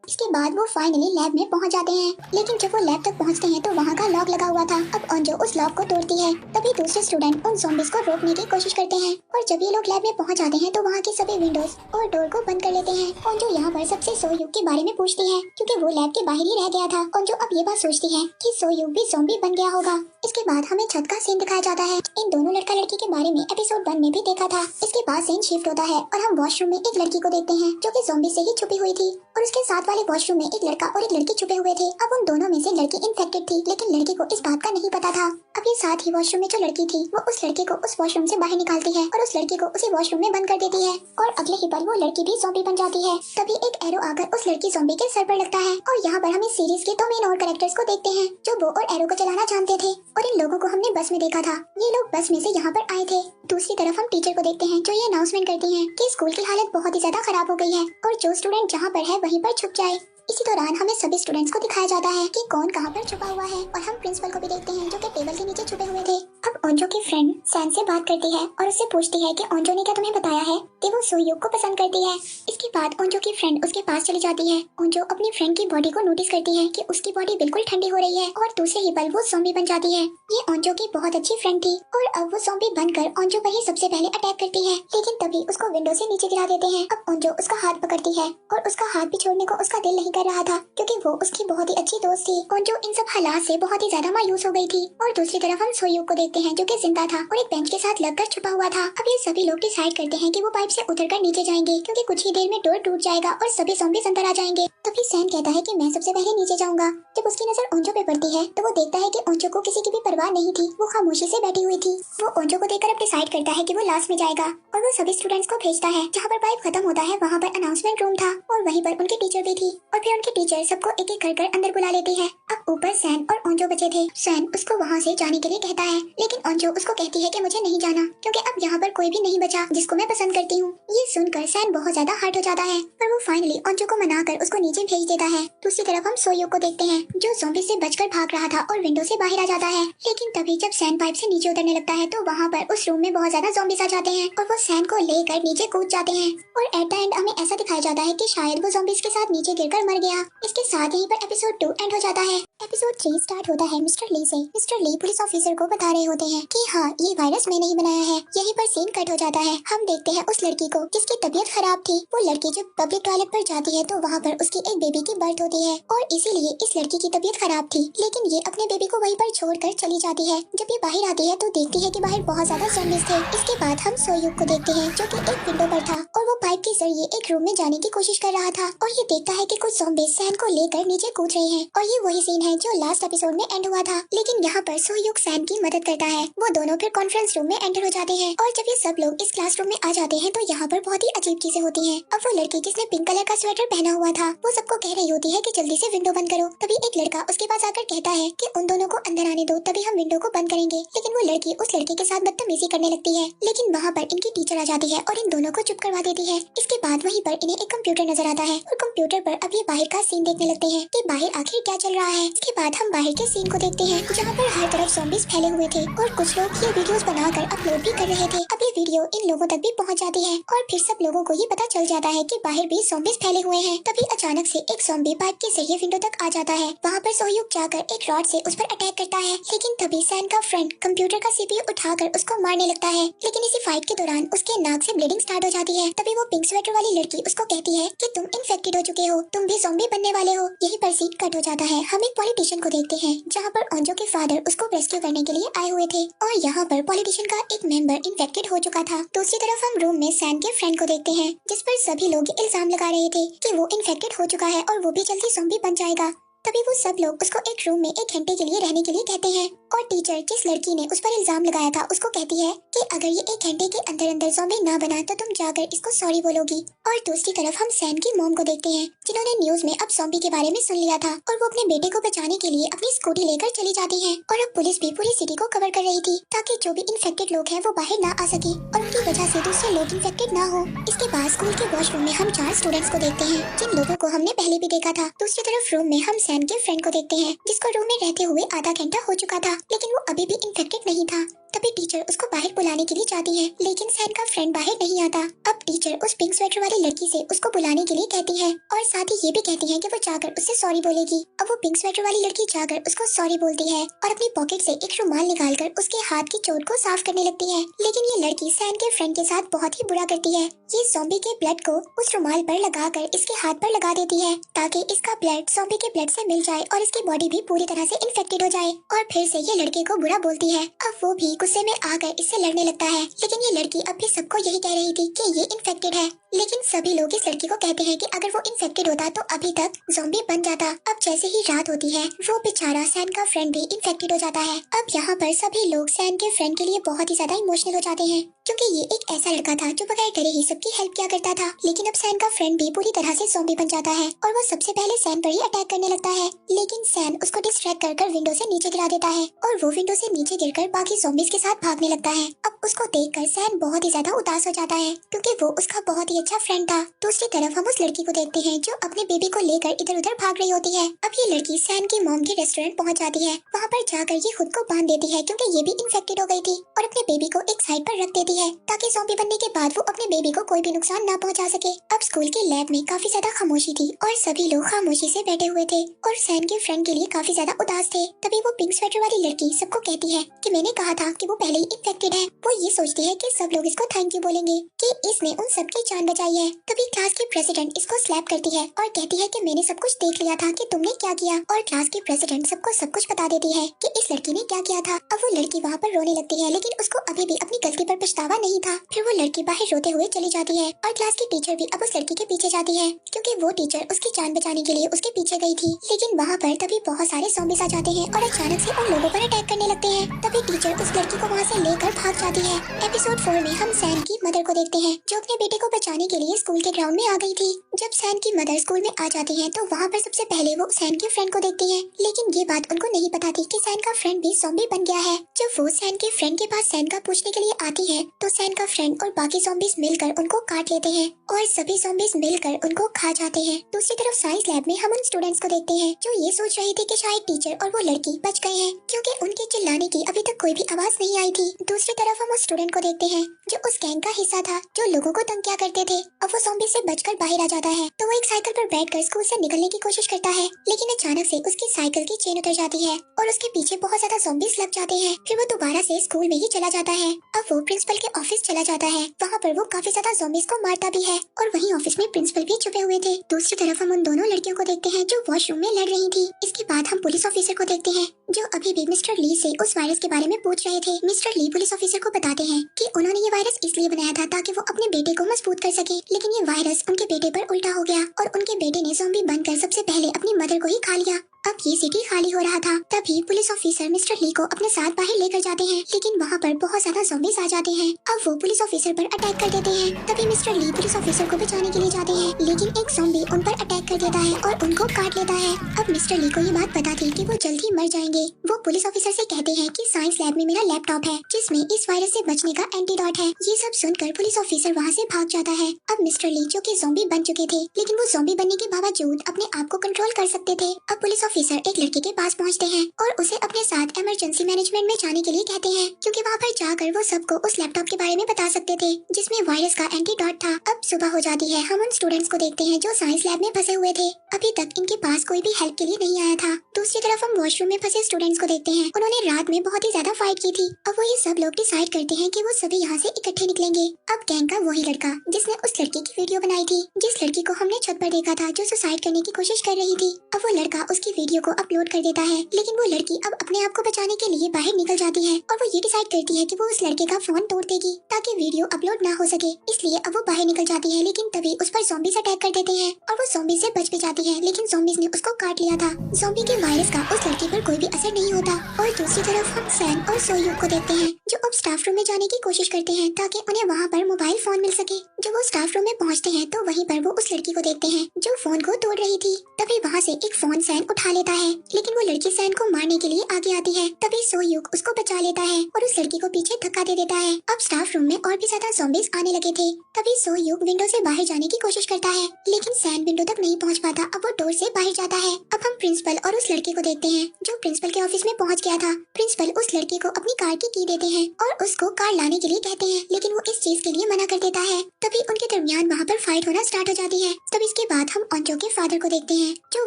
इसके बाद वो फाइनली लैब में पहुंच जाते हैं, लेकिन जब वो लैब तक पहुंचते हैं तो वहाँ का लॉक लगा हुआ था। अब ओंजो उस लॉक को तोड़ती है। तभी दूसरे स्टूडेंट उन ज़ॉम्बीज को रोकने की कोशिश करते हैं और जब ये लोग लैब में पहुंच जाते हैं तो वहाँ की सभी विंडोज और डोर को बंद कर लेते हैं। ओंजो यहाँ पर सबसे सोयूक के बारे में पूछती है, क्योंकि वो लैब के बाहर ही रह गया था। ओंजो अब ये बात सोचती है कि सोयूक भी ज़ॉम्बी बन गया होगा। इसके बाद हमें छत का सीन दिखाया जाता है। इन दोनों लड़का लड़की के बारे में एपिसोड 1 में भी देखा था। इसके बाद सीन शिफ्ट होता है और हम वॉशरूम में एक लड़की को देखते हैं, जो कि ज़ॉम्बी से ही छुपी हुई थी, और उसके साथ वाले वॉशरूम में एक लड़का और एक लड़की छुपे हुए थे। अब उन दोनों में से लड़की इन्फेक्टेड थी, लेकिन लड़की को इस बात का नहीं पता था। अब ये साथ ही वॉशरूम में जो लड़की थी वो उस लड़के को उस वॉशरूम से बाहर निकालती है और उस लड़की को उसी वॉशरूम में बंद कर देती है, और अगले ही पल वो लड़की भी ज़ॉम्बी बन जाती है। तभी एक एरो आकर उस लड़की ज़ॉम्बी के सर पर लगता है, और यहाँ पर हम इस सीरीज के 2 मेन और कैरेक्टर्स को देखते हैं, जो बो और एरो को चलाना जानते थे, और इन लोगों को हमने बस में देखा था। ये लोग बस में से यहाँ पर आए थे। दूसरी तरफ हम टीचर को देखते हैं, जो ये अनाउंसमेंट करती है कि स्कूल की हालत बहुत ही ज्यादा खराब हो गई है और जो स्टूडेंट जहाँ पर है वहीं पर छुप जाए। इसी दौरान हमें सभी स्टूडेंट्स को दिखाया जाता है कि कौन कहाँ पर छुपा हुआ है, और हम प्रिंसिपल को भी देखते हैं, जो कि टेबल के नीचे छुपे हुए थे। अब ओंजो की फ्रेंड सैन से बात करती है और उससे पूछती है कि ओंजो ने क्या तुम्हें बताया है कि वो सोयूक को पसंद करती है। इसके बाद ओंजो की फ्रेंड उसके पास चली जाती है। ओंजो अपनी फ्रेंड की बॉडी को नोटिस करती है कि उसकी बॉडी बिल्कुल ठंडी हो रही है, और दूसरे ही पल वो ज़ॉम्बी बन जाती है। ये ओंजो की बहुत अच्छी फ्रेंड थी, और अब वो ज़ॉम्बी बनकर ओंजो पर ही सबसे पहले अटैक करती है, लेकिन तभी उसको विंडो से नीचे गिरा देते हैं। अब ओंजो उसका हाथ पकड़ती है, और उसका हाथ भी छोड़ने को उसका दिल नहीं कर रहा था, क्योंकि वो उसकी बहुत ही अच्छी दोस्त थी। ओंजो इन सब हालात से बहुत ही ज्यादा मायूस हो गई थी। और दूसरी तरफ हम सोयूक को देखते हैं, जो कि जिंदा था और एक बेंच के साथ लगकर छुपा हुआ था। अब ये सभी लोग डिसाइड करते हैं कि वो पाइप से उतरकर नीचे जाएंगे, क्योंकि कुछ ही देर में डोर टूट जाएगा और सभी ज़ॉम्बीज़ अंदर आ जाएंगे। तभी सैन कहता है कि मैं सबसे पहले नीचे जाऊंगा। जब उसकी नजर ओंजो पे पड़ती है तो वो देखता है कि ओंजो को किसी की भी परवाह नहीं थी, वो खामोशी से बैठी हुई थी। वो ओंजो को देखकर अब डिसाइड करता है कि वो लास्ट में जाएगा, और वो सभी स्टूडेंट्स को भेजता है। जहाँ पर पाइप खत्म होता है वहाँ पर अनाउंसमेंट रूम था, और वहीं पर उनकी टीचर भी थी, और फिर उनकी टीचर सबको एक एक कर अंदर बुला लेती है। अब ऊपर सैन और ओंजो बचे थे। सैन उसको वहाँ से जाने के लिए कहता है, लेकिन ओंजो उसको कहती है कि मुझे नहीं जाना, क्योंकि अब यहाँ पर कोई भी नहीं बचा जिसको मैं पसंद करती हूँ। ये सुनकर सैन बहुत ज्यादा हर्ट स्टार्ट हो जाता है, पर वो फाइनली अंजू को मनाकर उसको नीचे भेज देता है। दूसरी तरफ हम सोयूक को देखते हैं जो ज़ॉम्बी से बचकर भाग रहा था और विंडो से बाहर आ जाता है। लेकिन तभी जब सैन पाइप से नीचे उतरने लगता है तो वहाँ पर उस रूम में बहुत ज्यादा ज़ॉम्बीज आ जाते हैं और वो सैन को लेकर नीचे कूद जाते हैं। और एट द एंड हमें ऐसा दिखाया जाता है कि शायद वो ज़ॉम्बीज के साथ नीचे गिरकर मर गया। इसके साथ यहीं पर एपिसोड 2 एंड हो जाता है। एपिसोड 3 स्टार्ट होता है मिस्टर ली से। मिस्टर ली पुलिस ऑफिसर को बता रहे होते हैं कि हाँ, ये वायरस मैंने ही बनाया है। यहीं पर सीन कट हो जाता है। हम देखते हैं उस लड़की को जिसकी तबीयत खराब थी। वो लड़की जब पब्लिक टॉयलेट पर जाती है तो वहाँ पर उसकी एक बेबी की बर्थ होती है और इसीलिए इस लड़की की तबीयत खराब थी, लेकिन ये अपने बेबी को वहीं पर छोड़कर चली जाती है। जब ये बाहर आती है तो देखती है कि बाहर बहुत ज्यादा ज़ॉम्बीज थे। इसके बाद हम सोयूक को देखते हैं जो कि एक विंडो पर था और वो पाइप के जरिए एक रूम में जाने की कोशिश कर रहा था और ये देखता है कि कुछ ज़ॉम्बीज सैन को लेकर नीचे कूद रहे हैं और ये वही सीन है जो लास्ट एपिसोड में एंड हुआ था। लेकिन यहाँ पर सोयूक सैन की मदद करता है। वो दोनों फिर कॉन्फ्रेंस रूम में एंटर हो जाते हैं और जब ये सब लोग इस क्लासरूम में आ जाते हैं तो यहाँ पर बहुत ही अजीब चीजें होती हैं। अब वो लड़की जिसने पिंक कलर का स्वेटर पहना हुआ था वो सबको कह रही होती है कि जल्दी से विंडो बंद करो। तभी एक लड़का उसके पास आकर कहता है कि उन दोनों को अंदर आने दो, तभी हम विंडो को बंद करेंगे। लेकिन वो लड़की उस लड़के के साथ बदतमीजी करने लगती है। लेकिन वहाँ पर इनकी टीचर आ जाती है और इन दोनों को चुप करवा देती है। इसके बाद वहीं पर इन्हें एक कंप्यूटर नजर आता है और कंप्यूटर पर अब ये बाहर का सीन देखने लगते हैं कि बाहर आखिर क्या चल रहा है। इसके बाद हम बाहर के सीन को देखते हैं जहाँ पर हर तरफ ज़ॉम्बीज फैले हुए थे और कुछ लोग ये वीडियोस बनाकर अपलोड भी कर रहे थे। अब ये वीडियो इन लोगों तक भी पहुँच जाती है और फिर सब लोगों को ये पता चल जाता है कि बाहर भी ज़ॉम्बीज फैले हुए हैं। तभी अचानक से एक ज़ॉम्बी पाइप के जरिए विंडो तक आ जाता है। वहाँ पर सोयूक जाकर एक रॉड से उस पर अटैक करता है, लेकिन तभी सैन का फ्रेंड कंप्यूटर का सीपीयू उठाकर उसको मारने लगता है। लेकिन इसी फाइट के दौरान उसके नाक से ब्लीडिंग स्टार्ट हो जाती है। तभी वो पिंक स्वेटर वाली लड़की उसको कहती है कि तुम इन्फेक्टेड हो चुके हो, तुम भी ज़ॉम्बी बनने वाले हो। यही पर सीन कट हो जाता है। हम एक पॉलिटिशियन को देखते हैं जहाँ पर अंजू के फादर उसको रेस्क्यू करने के लिए आए हुए थे और यहाँ पर पॉलिटिशियन का एक मेंबर इन्फेक्टेड हो चुका था। दूसरी तरफ हम रूम में सैन के फ्रेंड को देखते हैं जिस पर सभी लोग इल्जाम लगा रहे थे कि वो इन्फेक्टेड हो चुका है और वो भी जल्दी ज़ॉम्बी बन जाएगा। तभी वो सब लोग उसको एक रूम में 1 घंटे के लिए रहने के लिए कहते हैं और टीचर जिस लड़की ने उस पर इल्जाम लगाया था उसको कहती है कि अगर ये 1 घंटे के अंदर अंदर ज़ॉम्बी ना बना तो तुम जाकर इसको सॉरी बोलोगी। और दूसरी तरफ हम सैन की मॉम को देखते हैं जिन्होंने न्यूज में अब ज़ॉम्बी के बारे में सुन लिया था और वो अपने बेटे को बचाने के लिए अपनी स्कूटी लेकर चली जाती है। और अब पुलिस भी पूरी सिटी को कवर कर रही थी ताकि जो भी इन्फेक्टेड लोग हैं वो बाहर ना आ सके और उनकी वजह से दूसरे लोग इन्फेक्टेड ना हो। इसके बाद स्कूल के वॉशरूम में हम 4 स्टूडेंट्स को देखते हैं जिन लोगों को हमने पहले भी देखा था। दूसरी तरफ रूम में हम सैन के फ्रेंड को देखते हैं जिसको रूम में रहते हुए आधा घंटा हो चुका था, लेकिन वो अभी भी इन्फेक्टेड नहीं था। तभी टीचर उसको बाहर बुलाने के लिए जाती है, लेकिन सैन का फ्रेंड बाहर नहीं आता। अब टीचर उस पिंक स्वेटर वाली लड़की से उसको बुलाने के लिए कहती है और साथ ही ये भी कहती है कि वो जाकर उससे सॉरी बोलेगी। अब वो पिंक स्वेटर वाली लड़की जाकर उसको सॉरी बोलती है और अपनी पॉकेट से एक रुमाल निकालकर उसके हाथ की चोट को साफ करने लगती है। लेकिन ये लड़की सैन के फ्रेंड के साथ बहुत ही बुरा करती है। ये ज़ॉम्बी के ब्लड को उस रुमाल पर लगाकर इसके हाथ पर लगा देती है ताकि इसका ब्लड ज़ॉम्बी के ब्लड से मिल जाए और इसकी बॉडी भी पूरी तरह से इन्फेक्टेड हो जाए। और फिर से ये लड़के को बुरा बोलती है। अब वो भी गुस्से में आकर इससे लड़ने लगता है, लेकिन ये लड़की अब भी सबको यही कह रही थी कि ये इन्फेक्टेड है। लेकिन सभी लोग इस लड़की को कहते हैं कि अगर वो इन्फेक्टेड होता तो अभी तक ज़ॉम्बी बन जाता। अब जैसे ही रात होती है वो बेचारा सैन का फ्रेंड भी इन्फेक्टेड हो जाता है। अब यहाँ पर सभी लोग सैन के फ्रेंड के लिए बहुत ही ज्यादा इमोशनल हो जाते हैं क्योंकि ये एक ऐसा लड़का था जो बगैर डरे ही सबकी हेल्प किया करता था। लेकिन अब सैन का फ्रेंड भी पूरी तरह से ज़ॉम्बी बन जाता है और वो सबसे पहले सैन पर ही अटैक करने लगता है, लेकिन सैन उसको डिस्ट्रैक्ट कर विंडो से नीचे गिरा देता है और वो विंडो से नीचे गिरकर बाकी ज़ॉम्बीज के साथ भागने लगता है। अब उसको देखकर सैन बहुत ही ज्यादा उदास हो जाता है क्योंकि वो उसका बहुत ही अच्छा फ्रेंड था। दूसरी तरफ हम उस लड़की को देखते हैं जो अपने बेबी को लेकर इधर उधर भाग रही होती है। अब ये लड़की सैन की मॉम के रेस्टोरेंट पहुंच जाती है। वहाँ पर जाकर ये खुद को बांध देती है क्योंकि ये भी इन्फेक्टेड हो गई थी और अपने बेबी को एक साइड पर रख देती है ताकि ज़ॉम्बी बनने के बाद वो अपने बेबी को कोई भी नुकसान ना पहुंचा सके। अब स्कूल के लैब में काफी ज्यादा खामोशी थी और सभी लोग खामोशी से बैठे हुए थे और सैन के फ्रेंड के लिए काफी ज्यादा उदास थे। तभी वो पिंक स्वेटर वाली लड़की सबको कहती है कि मैंने कहा था कि वो पहले ही इन्फेक्टेड है। वो ये सोचती है कि सब लोग इसको थैंक यू बोलेंगे कि इसने उन सबकी जान बचाई है। तभी क्लास की प्रेसिडेंट इसको स्लैप करती है और कहती है कि मैंने सब कुछ देख लिया था कि तुमने क्या किया। और क्लास की प्रेसिडेंट सबको सब कुछ बता देती है कि इस लड़की ने क्या किया था। अब वो लड़की वहाँ पर रोने लगती है, लेकिन उसको अभी भी अपनी गलती पर पछतावा नहीं था। फिर वो लड़की बाहर रोते हुए चली जाती है और क्लास की टीचर भी अब उस लड़की के पीछे जाती है क्योंकि वो टीचर उसकी जान बचाने के लिए उसके पीछे गई थी। लेकिन वहाँ पर तभी बहुत सारे ज़ॉम्बीज़ आ जाते हैं और अचानक से उन लोगों पर अटैक करने लगते हैं। तभी टीचर उस लड़की को वहाँ से लेकर भाग जाती है। एपिसोड 4 में हम सैन की मदर को देखते हैं जो अपने बेटे को बचाने के लिए स्कूल के ग्राउंड में आ गई थी। जब सैन की मदर स्कूल में आ जाती है तो वहाँ पर सबसे पहले वो सैन के फ्रेंड को देखती है, लेकिन ये बात उनको नहीं पता थी कि सैन का फ्रेंड भी ज़ॉम्बी बन गया है। जब वो सैन के फ्रेंड के पास सैन का पूछने के लिए आती है तो सैन का फ्रेंड और बाकी ज़ॉम्बीज़ मिलकर उनको काट लेते हैं और सभी ज़ॉम्बीज़ मिलकर उनको खा जाते हैं। दूसरी तरफ साइंस लैब में हम उन स्टूडेंट्स को देखते हैं जो ये सोच रहे थे कि शायद टीचर और वो लड़की बच गए हैं क्योंकि उनके चिल्लाने की अभी तक कोई भी आवाज नहीं आई थी। दूसरी तरफ हम उस स्टूडेंट को देखते हैं जो उस गैंग का हिस्सा था जो लोगों को तंग किया करते थे। अब वो ज़ॉम्बी से बचकर बाहर आ जाता है तो वो एक साइकिल पर बैठकर स्कूल से निकलने की कोशिश करता है, लेकिन अचानक से उसकी साइकिल की चेन उतर जाती है और उसके पीछे बहुत ज्यादा ज़ॉम्बीज़ लग जाते हैं। फिर वो दोबारा से स्कूल में ही चला जाता है। अब वो प्रिंसिपल के ऑफिस चला जाता है, वहाँ पर वो काफी ज्यादा ज़ॉम्बीज़ को मारता भी है और वहीं ऑफिस में प्रिंसिपल भी छुपे हुए थे। दूसरी तरफ हम उन दोनों लड़कियों को देखते हैं जो वॉशरूम में लड़ रही थी। इसके बाद हम पुलिस ऑफिसर को देखते हैं जो अभी भी मिस्टर ली से उस वायरस के बारे में पूछ रहे थे। मिस्टर ली पुलिस ऑफिसर को बताते हैं कि उन्होंने ये वायरस इसलिए बनाया था ताकि वो अपने बेटे को मजबूत कर सके, लेकिन ये वायरस उनके बेटे पर उल्टा हो गया और उनके बेटे ने ज़ॉम्बी बनकर सबसे पहले अपनी मदर को ही खा लिया। अब ये सिटी खाली हो रहा था, तभी पुलिस ऑफिसर मिस्टर ली को अपने साथ बाहर लेकर जाते हैं, लेकिन वहाँ पर बहुत ज्यादा ज़ॉम्बीज़ आ जाते हैं। अब वो पुलिस ऑफिसर पर अटैक कर देते हैं। तभी मिस्टर ली पुलिस ऑफिसर को बचाने के लिए जाते हैं, लेकिन एक ज़ॉम्बी उन पर अटैक कर देता है और उनको काट लेता है। अब मिस्टर ली को ये बात पता थी कि वो जल्द ही मर जाएंगे। वो पुलिस ऑफिसर से कहते हैं कि साइंस लैब में मेरा लैपटॉप है जिसमें इस वायरस से बचने का एंटीडोट है। ये सब सुनकर पुलिस ऑफिसर वहाँ से भाग जाता है। अब मिस्टर ली जो कि ज़ॉम्बी बन चुके थे, लेकिन वो ज़ॉम्बी बनने के बावजूद अपने आप को कंट्रोल कर सकते थे। अब पुलिस ऑफिसर एक लड़के के पास पहुंचते हैं और उसे अपने साथ इमरजेंसी मैनेजमेंट में जाने के लिए कहते हैं क्योंकि वहाँ पर जाकर वो सबको उस लैपटॉप के बारे में बता सकते थे जिसमें वायरस का एंटीडोट था। अब सुबह हो जाती है। हम उन स्टूडेंट्स को देखते हैं जो साइंस लैब में फंसे हुए थे। अभी तक इनके पास कोई भी हेल्प के लिए नहीं आया था। दूसरी तरफ हम वॉशरूम में फंसे स्टूडेंट्स को देखते हैं। उन्होंने रात में बहुत ही ज्यादा फाइट की थी। अब वो ये सब लोग डिसाइड करते हैं कि वो सभी यहाँ से इकट्ठे निकलेंगे। अब गैंग का वही लड़का जिसने उस लड़की की वीडियो बनाई थी, जिस लड़की को हमने छत पर देखा था जो सुसाइड करने की कोशिश कर रही थी, अब वो लड़का उसकी वीडियो को अपलोड कर देता है, लेकिन वो लड़की अब अपने आप को बचाने के लिए बाहर निकल जाती है और वो ये डिसाइड करती है कि वो उस लड़के का फोन तोड़ देगी ताकि वीडियो अपलोड ना हो सके। इसलिए अब वो बाहर निकल जाती है, लेकिन तभी उस पर ज़ॉम्बीज़ अटैक कर देते हैं और वो ज़ॉम्बी से बच भी जाती है, लेकिन ज़ॉम्बीज़ ने उसको काट लिया था। ज़ॉम्बी के वायरस का उस लड़की पर कोई भी असर नहीं होता। और दूसरी तरफ हम सैन और सोयूक को देखते हैं जो अब स्टाफ रूम में जाने की कोशिश करते हैं ताकि उन्हें वहाँ पर मोबाइल फोन मिल सके। जब वो स्टाफ रूम में पहुँचते हैं तो वहीं पर वो उस लड़की को देखते हैं जो फोन को तोड़ रही थी। तभी वहाँ से एक फोन सैन उठा लेता है, लेकिन वो लड़की सैन को मारने के लिए आगे आती है। तभी सोयूक उसको बचा लेता है और उस लड़की को पीछे धक्का दे देता है। अब स्टाफ रूम में और भी ज्यादा ज़ॉम्बीज़ आने लगे थे। तभी सोयूक विंडो से बाहर जाने की कोशिश करता है, लेकिन सैन विंडो तक नहीं पहुंच पाता। अब वो डोर से बाहर जाता है। अब हम प्रिंसिपल और उस लड़के को देखते हैं जो प्रिंसिपल के ऑफिस में पहुंच गया था। प्रिंसिपल उस लड़के को अपनी कार की की देते हैं और उसको कार लाने के लिए कहते हैं, लेकिन वो इस चीज के लिए मना कर देता है। तभी उनके दरमियान वहाँ पर फाइट होना स्टार्ट हो जाती है। तब इसके बाद हम अंजो के फादर को देखते हैं जो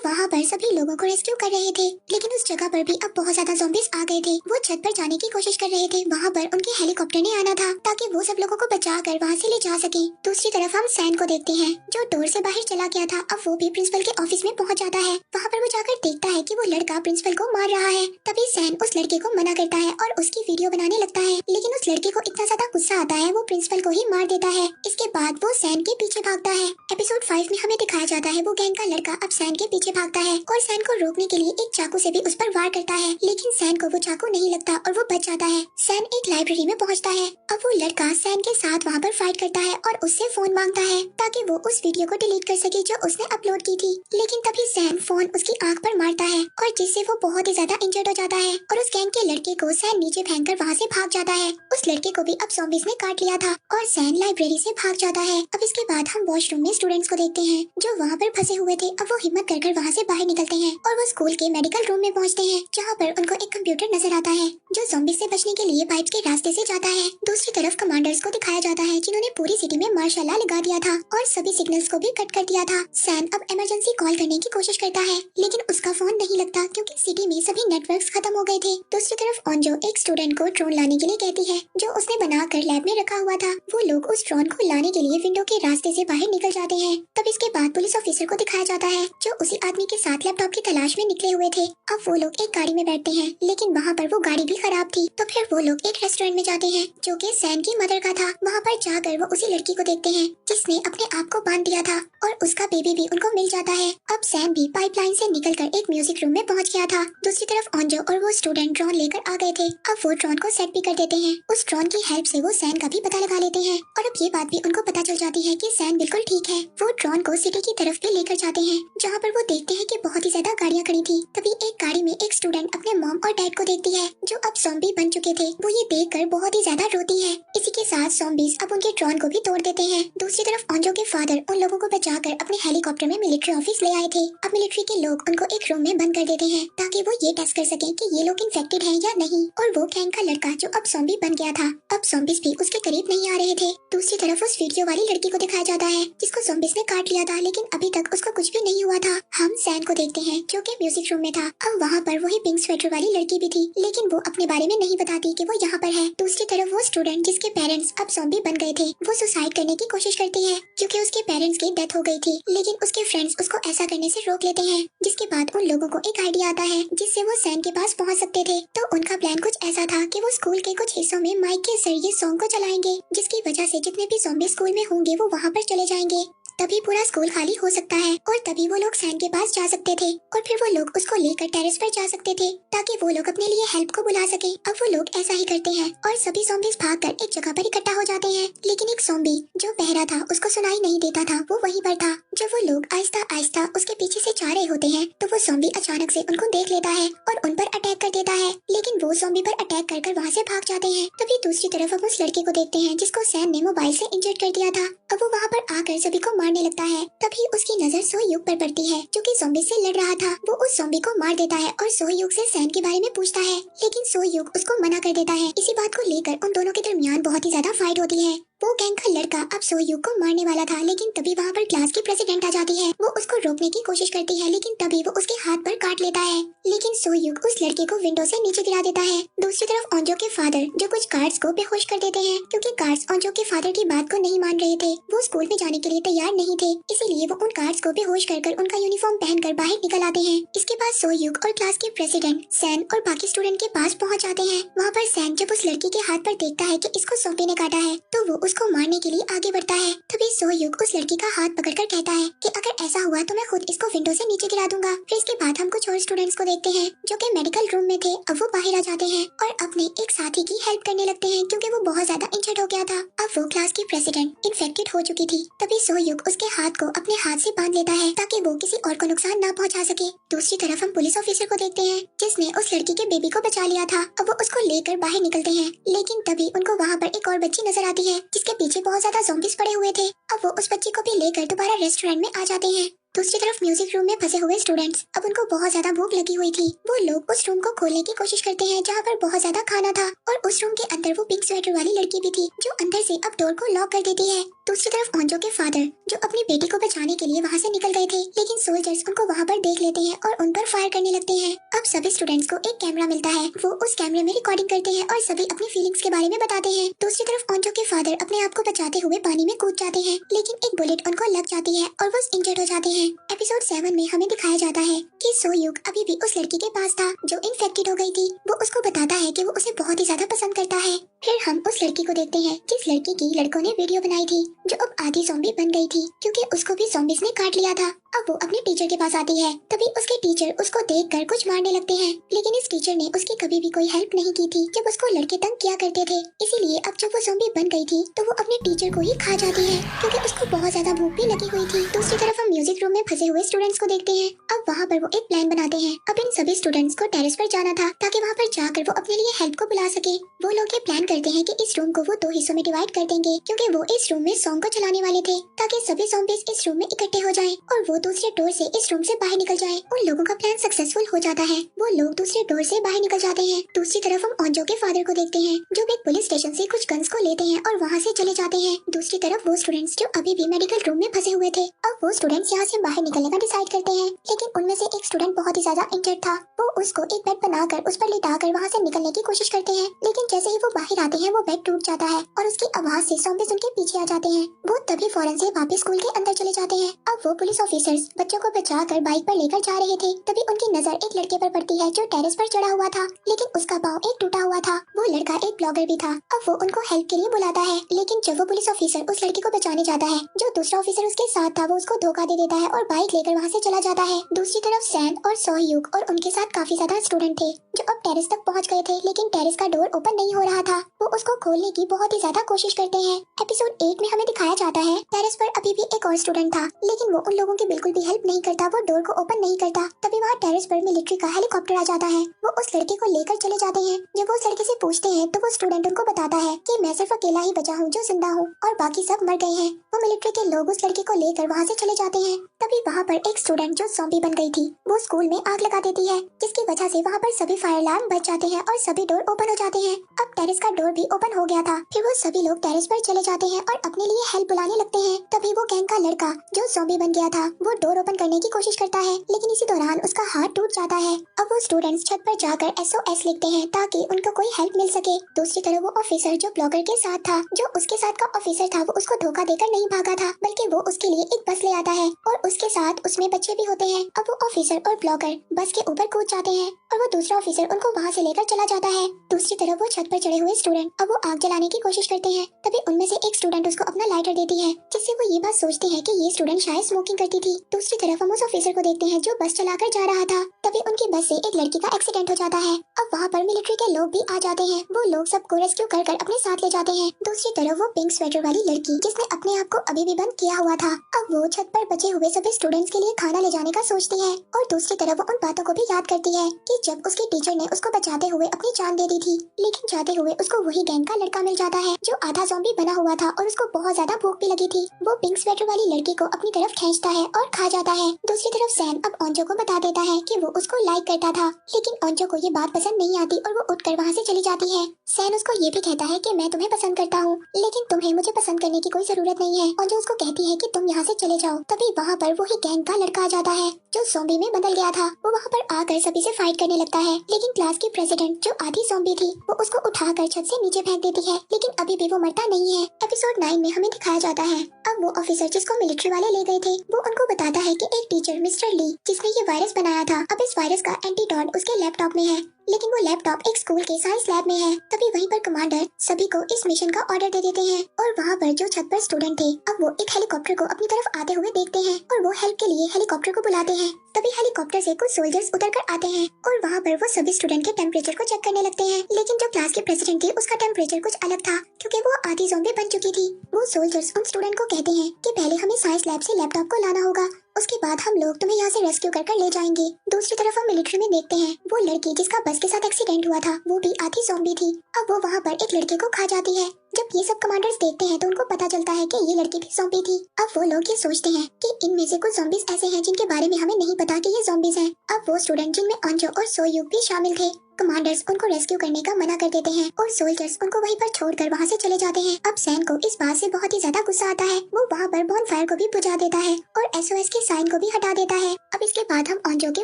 वहाँ पर सभी लोगों को रेस्क्यू कर रहे थे, लेकिन उस जगह पर भी अब बहुत ज्यादा ज़ॉम्बीज़ आ गए थे। वो छत पर जाने की कोशिश कर रहे थे। वहाँ पर उनके हेलीकॉप्टर ने आना था ताकि वो सब लोगों को बचाकर वहाँ से ले जा सके। दूसरी तरफ हम सैन को देखते हैं जो डोर से बाहर चला गया था। अब वो भी प्रिंसिपल के ऑफिस में पहुँच जाता है। वहाँ पर वो जाकर देखता है कि वो लड़का प्रिंसिपल को मार रहा है। तभी सैन उस लड़के को मना करता है और उसकी वीडियो बनाने लगता है, लेकिन उस लड़के को इतना ज्यादा गुस्सा आता है वो प्रिंसिपल को ही मार देता है। इसके बाद वो सैन के पीछे भागता है। एपिसोड 5 में हमें दिखाया जाता है वो गैंग का लड़का अब सैन के पीछे भागता है और सैन को रोकने के लिए एक चाकू से भी उस पर वार करता है, लेकिन सैन को वो चाकू नहीं लगता और वो बच जाता है। सैन एक लाइब्रेरी में पहुंचता है। अब वो लड़का सैन के साथ वहाँ पर फाइट करता है और उससे फोन मांगता है ताकि वो उस वीडियो को डिलीट कर सके जो उसने अपलोड की थी, लेकिन तभी सैन फोन उसकी आंख पर मारता है और जिससे वो बहुत ही ज्यादा इंजर्ड हो जाता है और उस गैंग के लड़के को सैन नीचे फेंककर वहाँ से भाग जाता है। उस लड़के को भी अब ज़ॉम्बीज़ ने काट लिया था और सैन लाइब्रेरी से भाग जाता है। अब इसके बाद हम वॉशरूम में स्टूडेंट्स को देखते हैं जो वहाँ पर फंसे हुए थे। अब वो हिम्मत कर वहाँ से बाहर निकलते हैं और वो स्कूल के मेडिकल रूम में पहुँचते हैं जहाँ पर उनको एक कंप्यूटर नजर आता है जो ज़ॉम्बी से बचने के लिए पाइप के रास्ते से जाता है। दूसरी तरफ कमांडर्स को दिखाया जाता है जिन्होंने पूरी सिटी में मार्शल लॉ लगा दिया था और सभी सिग्नल्स को भी कट कर दिया था। सैन अब इमरजेंसी कॉल करने की कोशिश करता है, लेकिन उसका फोन नहीं लगता क्योंकि सिटी में सभी नेटवर्क्स खत्म हो गए थे। दूसरी तरफ ओंजो एक स्टूडेंट को ड्रोन लाने के लिए कहती है जो उसने बनाकर लैब में रखा हुआ था। वो लोग उस ड्रोन को लाने के लिए विंडो के रास्ते से बाहर निकल जाते हैं। तब इसके बाद पुलिस ऑफिसर को दिखाया जाता है जो उसी आदमी के साथ लैपटॉप की तलाश में निकले हुए थे। अब वो लोग एक गाड़ी में बैठते हैं, लेकिन वहाँ पर वो गाड़ी भी खराब थी। तो फिर वो लोग एक रेस्टोरेंट में जाते हैं जो कि सैन की मदर का था। वहाँ पर जाकर वो उसी लड़की को देखते हैं जिसने अपने आप को बांध दिया था और उसका बेबी भी उनको को मिल जाता है। अब सैम भी पाइपलाइन से निकलकर एक म्यूजिक रूम में पहुंच गया था। दूसरी तरफ ओंजो और वो स्टूडेंट ड्रोन लेकर आ गए थे। अब वो ड्रोन को सेट भी कर देते हैं। उस ड्रोन की हेल्प से वो सैम का भी पता लगा लेते हैं और अब ये बात भी उनको पता चल जाती है कि सैम बिल्कुल ठीक है। वो ड्रोन को सिटी की तरफ भी लेकर जाते हैं, जहाँ पर वो देखते हैं कि बहुत ही ज्यादा गाड़ियाँ खड़ी थी। तभी एक गाड़ी में एक स्टूडेंट अपने मॉम और डैड को देखती है, जो अब ज़ॉम्बी बन चुके थे। वो ये देखकर बहुत ही ज्यादा रोती है। इसी के साथ ज़ॉम्बीज अब उनके ड्रोन को भी तोड़ देते हैं। दूसरी तरफ ओंजो के फादर उन लोगों को बचाकर अपने हेलीकॉप्टर में मिलिट्री ऑफिस ले आए थे। अब मिलिट्री के लोग उनको एक रूम में बंद कर देते हैं, ताकि वो ये टेस्ट कर सकें कि ये लोग इन्फेक्टेड हैं या नहीं। और वो कैंग का लड़का जो अब ज़ॉम्बी बन गया था, अब ज़ॉम्बीज भी उसके करीब नहीं आ रहे थे। दूसरी तरफ उस वीडियो वाली लड़की को दिखाया जाता है, जिसको ज़ॉम्बीज ने काट लिया था, लेकिन अभी तक उसको कुछ भी नहीं हुआ था। हम सैम को देखते हैं, जो कि म्यूजिक रूम में था। अब वहाँ पर वही पिंक स्वेटर वाली लड़की भी थी, लेकिन वो अपने बारे में नहीं बताती कि वो यहाँ पर है। दूसरी तरफ वो स्टूडेंट जिसके पेरेंट्स अब ज़ॉम्बी बन गए थे, वो सुसाइड करने की कोशिश करती है, क्योंकि उसके पेरेंट्स की डेथ हो गई थी। लेकिन उसके फ्रेंड्स उसको ऐसा करने से रोक लेते हैं। जिसके बाद उन लोगों को एक आइडिया आता है, जिससे वो सैम के पास पहुँच सकते थे। तो उनका प्लान कुछ ऐसा था कि वो स्कूल के कुछ हिस्सों में माइक के जरिए सॉन्ग को चलाएंगे, जिसकी वजह से जितने भी ज़ॉम्बी स्कूल में होंगे वो वहाँ पर चले जाएंगे। तभी पूरा स्कूल खाली हो सकता है और तभी वो लोग सैम के पास जा सकते थे और फिर वो लोग उसको लेकर टेरेस पर जा सकते थे, ताकि वो लोग अपने लिए हेल्प को बुला सके। अब वो लोग ऐसा ही करते हैं और सभी ज़ॉम्बीज भागकर एक जगह पर इकट्ठा हो जाते हैं। लेकिन एक ज़ॉम्बी जो बहरा था, उसको सुनाई नहीं देता था, वो वहीं पर था। जब वो लोग आहिस्ता आहिस्ता उसके पीछे से जा रहे होते हैं, तो वो ज़ॉम्बी अचानक से उनको देख लेता है और उन पर अटैक कर देता है। लेकिन वो ज़ॉम्बी पर अटैक कर वहाँ से भाग जाते हैं। तभी दूसरी तरफ हम उस लड़के को देखते हैं, जिसको सैम ने मोबाइल से इंजर्ड कर दिया था। अब वो वहाँ पर आकर सभी को मारने लगता है। तभी उसकी नजर सोहयुग पर पड़ती है, जो कि ज़ॉम्बी से लड़ रहा था। वो उस ज़ॉम्बी को मार देता है और सोहयुग से सैम के बारे में पूछता है, लेकिन सोहयुग उसको मना कर देता है। इसी बात को लेकर उन दोनों के दरमियान बहुत ही ज्यादा फाइट होती है। वो गैंग का लड़का अब सोहयुग को मारने वाला था, लेकिन तभी वहाँ पर क्लास की प्रेसिडेंट आ जाती है। वो उसको रोकने की कोशिश करती है, लेकिन तभी वो उसके हाथ पर काट लेता है। लेकिन सोहयुग उस लड़के को विंडो से नीचे गिरा देता है। दूसरी तरफ ओंजो के फादर जो कुछ गार्ड्स को बेहोश कर देते हैं, क्योंकि गार्ड्स ओंजो के फादर की बात को नहीं मान रहे थे। वो स्कूल में जाने के लिए तैयार नहीं थे, इसीलिए वो उन गार्ड्स को बेहोश कर उनका यूनिफॉर्म पहनकर बाहर निकल आते हैं। इसके बाद सोहयुग और क्लास के प्रेसिडेंट सैन और बाकी स्टूडेंट के पास पहुँच जाते हैं। वहाँ पर सैन जब उस लड़की के हाथ पर देखता है कि इसको ज़ॉम्बी ने काटा है, तो वो उसको मारने के लिए आगे बढ़ता है। तभी सोहयुग उस लड़की का हाथ पकड़कर कहता है कि अगर ऐसा हुआ तो मैं खुद इसको विंडो से नीचे गिरा दूंगा। फिर इसके बाद हम कुछ और स्टूडेंट्स को देखते हैं, जो कि मेडिकल रूम में थे। अब वो बाहर आ जाते हैं और अपने एक साथी की हेल्प करने लगते हैं, क्योंकि वो बहुत ज्यादा इंजर्ड हो गया था। अब वो क्लास की प्रेसिडेंट इन्फेक्टेड हो चुकी थी। तभी सोहयुग उसके हाथ को अपने हाथ से बांध लेता है, ताकि वो किसी और को नुकसान ना पहुंचा सके। दूसरी तरफ हम पुलिस ऑफिसर को देखते हैं, जिसने उस लड़की के बेबी को बचा लिया था। अब वो उसको लेकर बाहर निकलते हैं, लेकिन तभी उनको वहाँ पर एक और बच्ची नजर आती है, जिसके पीछे बहुत ज्यादा ज़ॉम्बीज पड़े हुए थे। अब वो उस बच्ची को भी लेकर दोबारा रेस्टोरेंट में आ जाते हैं। दूसरी तरफ म्यूजिक रूम में फंसे हुए स्टूडेंट्स, अब उनको बहुत ज्यादा भूख लगी हुई थी। वो लोग उस रूम को खोलने की कोशिश करते हैं, जहाँ पर बहुत ज्यादा खाना था, और उस रूम के अंदर वो पिंक स्वेटर वाली लड़की भी थी, जो अंदर से अब डोर को लॉक कर देती है। दूसरी तरफ ओंजो के फादर जो अपनी बेटी को बचाने के लिए वहाँ से निकल गए थे, लेकिन सोल्जर्स उनको वहाँ पर देख लेते हैं और उन पर फायर करने लगते हैं। अब सभी स्टूडेंट्स को एक कैमरा मिलता है, वो उस कैमरे में रिकॉर्डिंग करते हैं और सभी अपनी फीलिंग्स के बारे में बताते हैं। दूसरी तरफ ओंजो के फादर अपने आप को बचाते हुए पानी में कूद जाते हैं, लेकिन एक बुलेट उनको लग जाती है और वो इंजर्ड हो जाते हैं। एपिसोड 7 में हमें दिखाया जाता है कि सोहयुग अभी भी उस लड़की के पास था जो इन्फेक्टेड हो गई थी। वो उसको बताता है कि वो उसे बहुत ही ज्यादा पसंद करता है। फिर हम उस लड़की को देखते हैं, जिस लड़की की लड़कों ने वीडियो बनाई थी, जो अब आधी ज़ॉम्बी बन गई थी, क्योंकि उसको भी ज़ॉम्बीज ने काट लिया था। अब वो अपने टीचर के पास आती है। तभी उसके टीचर उसको देखकर कुछ मारने लगते हैं, लेकिन इस टीचर ने उसकी कभी भी कोई हेल्प नहीं की थी जब उसको लड़के तंग किया करते थे। इसीलिए अब जब वो ज़ॉम्बी बन गई थी, तो वो अपने टीचर को ही खा जाती है, क्योंकि उसको बहुत ज्यादा भूख भी लगी हुई थी। दूसरी तरफ हम म्यूजिक रूम में फंसे हुए स्टूडेंट्स को देखते हैं। अब वहाँ पर वो एक प्लान बनाते हैं। अब इन सभी स्टूडेंट्स को टेरेस पर जाना था, ताकि वहाँ पर जाकर वो अपने लिए हेल्प को बुला सके। वो लोग ये प्लान करते हैं कि इस रूम को वो 2 हिस्सों में डिवाइड कर देंगे, क्योंकि वो इस रूम में सॉन्ग को चलाने वाले थे, ताकि सभी ज़ॉम्बीज इस रूम में इकट्ठे हो जाएं और वो दूसरे डोर से इस रूम से बाहर निकल जाएं। उन लोगों का प्लान सक्सेसफुल हो जाता है, वो लोग दूसरे डोर से बाहर निकल जाते हैं। दूसरी तरफ हम ओंजो के फादर को देखते हैं, जो एक पुलिस स्टेशन से कुछ गन्स को लेते हैं और वहाँ से चले जाते हैं। दूसरी तरफ वो स्टूडेंट्स जो अभी भी मेडिकल रूम में फंसे हुए थे, अब वो स्टूडेंट्स यहाँ से बाहर निकलने का डिसाइड करते हैं, लेकिन उनमें से एक स्टूडेंट बहुत ही ज्यादा इंजर्ड था। वो उसको एक बेड बनाकर उस पर लिटाकर वहाँ से निकलने की कोशिश करते हैं, लेकिन जैसे ही वो बाहर आते हैं, वो बेड टूट जाता है और उसकी आवाज से ज़ॉम्बीज उनके पीछे आ जाते हैं। वो तभी फौरन से वापस स्कूल के अंदर चले जाते हैं। अब वो पुलिस ऑफिसर ऑफिसर्स बच्चों को बचाकर बाइक पर लेकर जा रहे थे, तभी उनकी नजर एक लड़के पर पड़ती है जो टेरेस पर चढ़ा हुआ था, लेकिन उसका पाँव एक टूटा हुआ था। वो लड़का एक ब्लॉगर भी था। अब वो उनको हेल्प के लिए बुलाता है, लेकिन जब वो पुलिस ऑफिसर उस लड़के को बचाने जाता है, जो दूसरा ऑफिसर उसके साथ था वो उसको धोखा दे देता है और बाइक लेकर वहाँ से चला जाता है। दूसरी तरफ सैन और सोहयुग और उनके साथ काफी ज्यादा स्टूडेंट थे जो अब टेरेस तक पहुँच गए थे, लेकिन टेरेस का डोर ओपन नहीं हो रहा था। वो उसको खोलने की बहुत ही ज्यादा कोशिश करते हैं। एपिसोड 8 में हमें दिखाया जाता है टेरेस पर अभी भी एक और स्टूडेंट था, लेकिन वो उन लोगों की बिल्कुल भी हेल्प नहीं करता, वो डोर को ओपन नहीं करता। तभी वहाँ टेरेस पर मिलिट्री का हेलीकॉप्टर आ जाता है। वो उस लड़के को लेकर चले जाते हैं। जब वो उस लड़के से पूछते हैं तो वो स्टूडेंट उनको बताता है कि मैं सिर्फ अकेला ही बचा हूँ जो जिंदा हूँ और बाकी सब मर गए हैं। वो मिलिट्री के लोग उस लड़के को लेकर वहाँ से चले जाते हैं। तभी वहाँ पर एक स्टूडेंट जो ज़ॉम्बी बन गई थी वो स्कूल में आग लगा देती है, जिसकी वजह से वहाँ पर सभी फायर अलार्म बच जाते हैं और सभी डोर ओपन हो जाते हैं। अब टेरेस का डोर भी ओपन हो गया था। फिर वो सभी लोग टेरेस पर चले जाते हैं और अपने लिए हेल्प बुलाने लगते हैं। तभी वो गैंग का लड़का जो ज़ॉम्बी बन गया था वो डोर ओपन करने की कोशिश करता है, लेकिन इसी दौरान उसका हाथ टूट जाता है। अब वो स्टूडेंट्स छत पर जाकर SOS लिखते हैं ताकि उनको कोई हेल्प मिल सके। दूसरी तरफ वो ऑफिसर जो ब्लॉगर के साथ था, जो उसके साथ का ऑफिसर था, वो उसको धोखा देकर नहीं भागा था, बल्कि वो उसके लिए एक बस ले आता है और उसके साथ उसमें बच्चे भी होते हैं। अब वो ऑफिसर और ब्लॉगर बस के ऊपर कूद जाते हैं और वो दूसरा ऑफिसर उनको वहाँ से लेकर चला जाता है। दूसरी तरफ वो छत पर चढ़े हुए स्टूडेंट अब वो आग जलाने की कोशिश करते हैं। तभी उनमें से एक स्टूडेंट उसको अपना लाइटर देती है, जिससे वो ये बात सोचते हैं कि ये स्टूडेंट शायद स्मोकिंग करती थी। दूसरी तरफ हम उस ऑफिसर को देखते हैं जो बस चलाकर जा रहा था। तभी उनकी बस से एक लड़की का एक्सीडेंट हो जाता है। अब वहाँ पर मिलिट्री के लोग भी आ जाते हैं। वो लोग सबको रेस्क्यू कर अपने साथ ले जाते हैं। दूसरी तरफ वो पिंक स्वेटर वाली लड़की जिसने अपने आप को अभी भी बंद किया हुआ था, अब वो छत पर बचे हुए सभी स्टूडेंट्स के लिए खाना ले जाने का सोचती है और दूसरी तरफ वो उन बातों को भी याद करती है कि जब उसके टीचर ने उसको बचाते हुए अपनी जान दे दी थी, लेकिन जाते हुए उसको वही गैंग का लड़का मिल जाता है जो आधा ज़ॉम्बी बना हुआ था और उसको बहुत ज्यादा भूख भी लगी थी। वो पिंक स्वेटर वाली लड़की को अपनी तरफ खींचता है और खा जाता है। दूसरी तरफ सैन अब ओंजो को बता देता है कि वो उसको लाइक करता था, लेकिन ओंजो को ये बात पसंद नहीं आती और वो उठकर वहाँ से चली जाती है। सैन उसको ये भी कहता है कि मैं तुम्हें पसंद करता हूँ, लेकिन तुम्हें मुझे पसंद करने की कोई जरूरत नहीं है। ओंजो उसको कहती है कि तुम यहाँ से चले जाओ। तभी वहाँ पर वही गैंग का लड़का आ जाता है जो ज़ॉम्बी में बदल गया था। वो वहाँ पर आकर सभी से फाइट करने लगता है, लेकिन क्लास की प्रेसिडेंट जो आधी ज़ॉम्बी थी वो उसको उठाकर छत से नीचे फेंक देती है, लेकिन अभी भी वो मरता नहीं है। एपिसोड 9 में हमें दिखाया जाता है अब वो ऑफिसर जिसको मिलिट्री वाले ले गए थे वो उनको बताता है कि एक टीचर मिस्टर ली जिसने ये वायरस बनाया था, अब इस वायरस का एंटीडोट उसके लैपटॉप में है, लेकिन वो लैपटॉप एक स्कूल के साइंस लैब में है। तभी वहीं पर कमांडर सभी को इस मिशन का ऑर्डर दे देते हैं और वहाँ पर जो छत पर स्टूडेंट थे अब वो एक हेलीकॉप्टर को अपनी तरफ आते हुए देखते हैं और वो हेल्प के लिए हेलीकॉप्टर को बुलाते हैं। तभी हेलीकॉप्टर से कुछ सोल्जर्स उतर कर आते हैं और वहाँ पर वो सभी स्टूडेंट के टेम्परेचर को चेक करने लगते हैं, लेकिन जो क्लास के प्रेसिडेंट थी उसका टेम्परेचर कुछ अलग था क्योंकि वो आधी ज़ॉम्बी बन चुकी थी। वो सोल्जर्स उन स्टूडेंट को कहते हैं कि पहले हमें साइंस लैब से लैपटॉप को लाना होगा, उसके बाद हम लोग तुम्हें यहाँ से रेस्क्यू कर ले जाएंगे। दूसरी तरफ हम मिलिट्री में देखते हैं वो लड़की जिसका बस के साथ एक्सीडेंट हुआ था वो भी आधी ज़ॉम्बी थी। अब वो वहाँ पर एक लड़के को खा जाती है। जब ये सब कमांडर्स देखते हैं तो उनको पता चलता है कि ये लड़की भी ज़ॉम्बी थी। अब वो लोग ये सोचते हैं कि इनमें से कुछ ज़ॉम्बीज ऐसे हैं जिनके बारे में हमें नहीं पता कि ये ज़ॉम्बीज हैं। अब वो स्टूडेंट जिनमें ओंजो और सोहयुग भी शामिल थे, कमांडर्स उनको रेस्क्यू करने का मना कर देते हैं और सोल्जर्स उनको वहीं पर छोड़कर वहाँ से चले जाते हैं। अब सैन को इस बात से बहुत ही ज्यादा गुस्सा आता है। वो वहाँ पर बॉनफायर को भी बुझा देता है और SOS के साइन को भी हटा देता है। अब इसके बाद हम ओंजो के